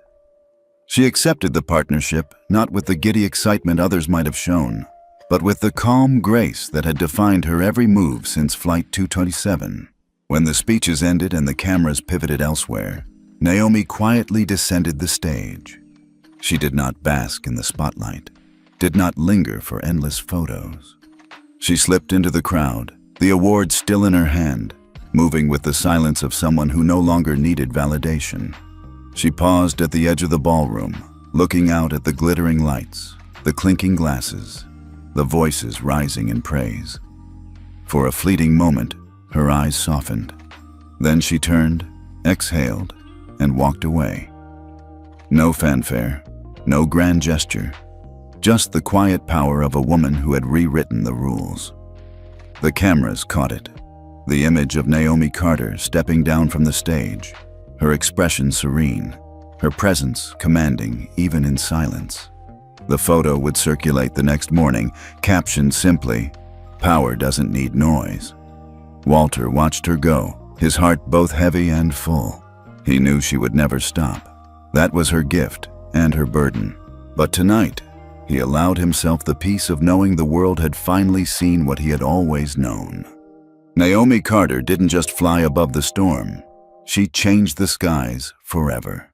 She accepted the partnership not with the giddy excitement others might have shown, but with the calm grace that had defined her every move since Flight 227. When the speeches ended and the cameras pivoted elsewhere, Naomi quietly descended the stage. She did not bask in the spotlight, did not linger for endless photos. She slipped into the crowd, the award still in her hand, moving with the silence of someone who no longer needed validation. She paused at the edge of the ballroom, looking out at the glittering lights, the clinking glasses, the voices rising in praise. For a fleeting moment, her eyes softened. Then she turned, exhaled, and walked away. No fanfare, no grand gesture, just the quiet power of a woman who had rewritten the rules. The cameras caught it. The image of Naomi Carter stepping down from the stage, her expression serene, her presence commanding even in silence. The photo would circulate the next morning, captioned simply, "Power doesn't need noise." Walter watched her go, his heart both heavy and full. He knew she would never stop. That was her gift and her burden. But tonight, he allowed himself the peace of knowing the world had finally seen what he had always known. Naomi Carter didn't just fly above the storm. She changed the skies forever.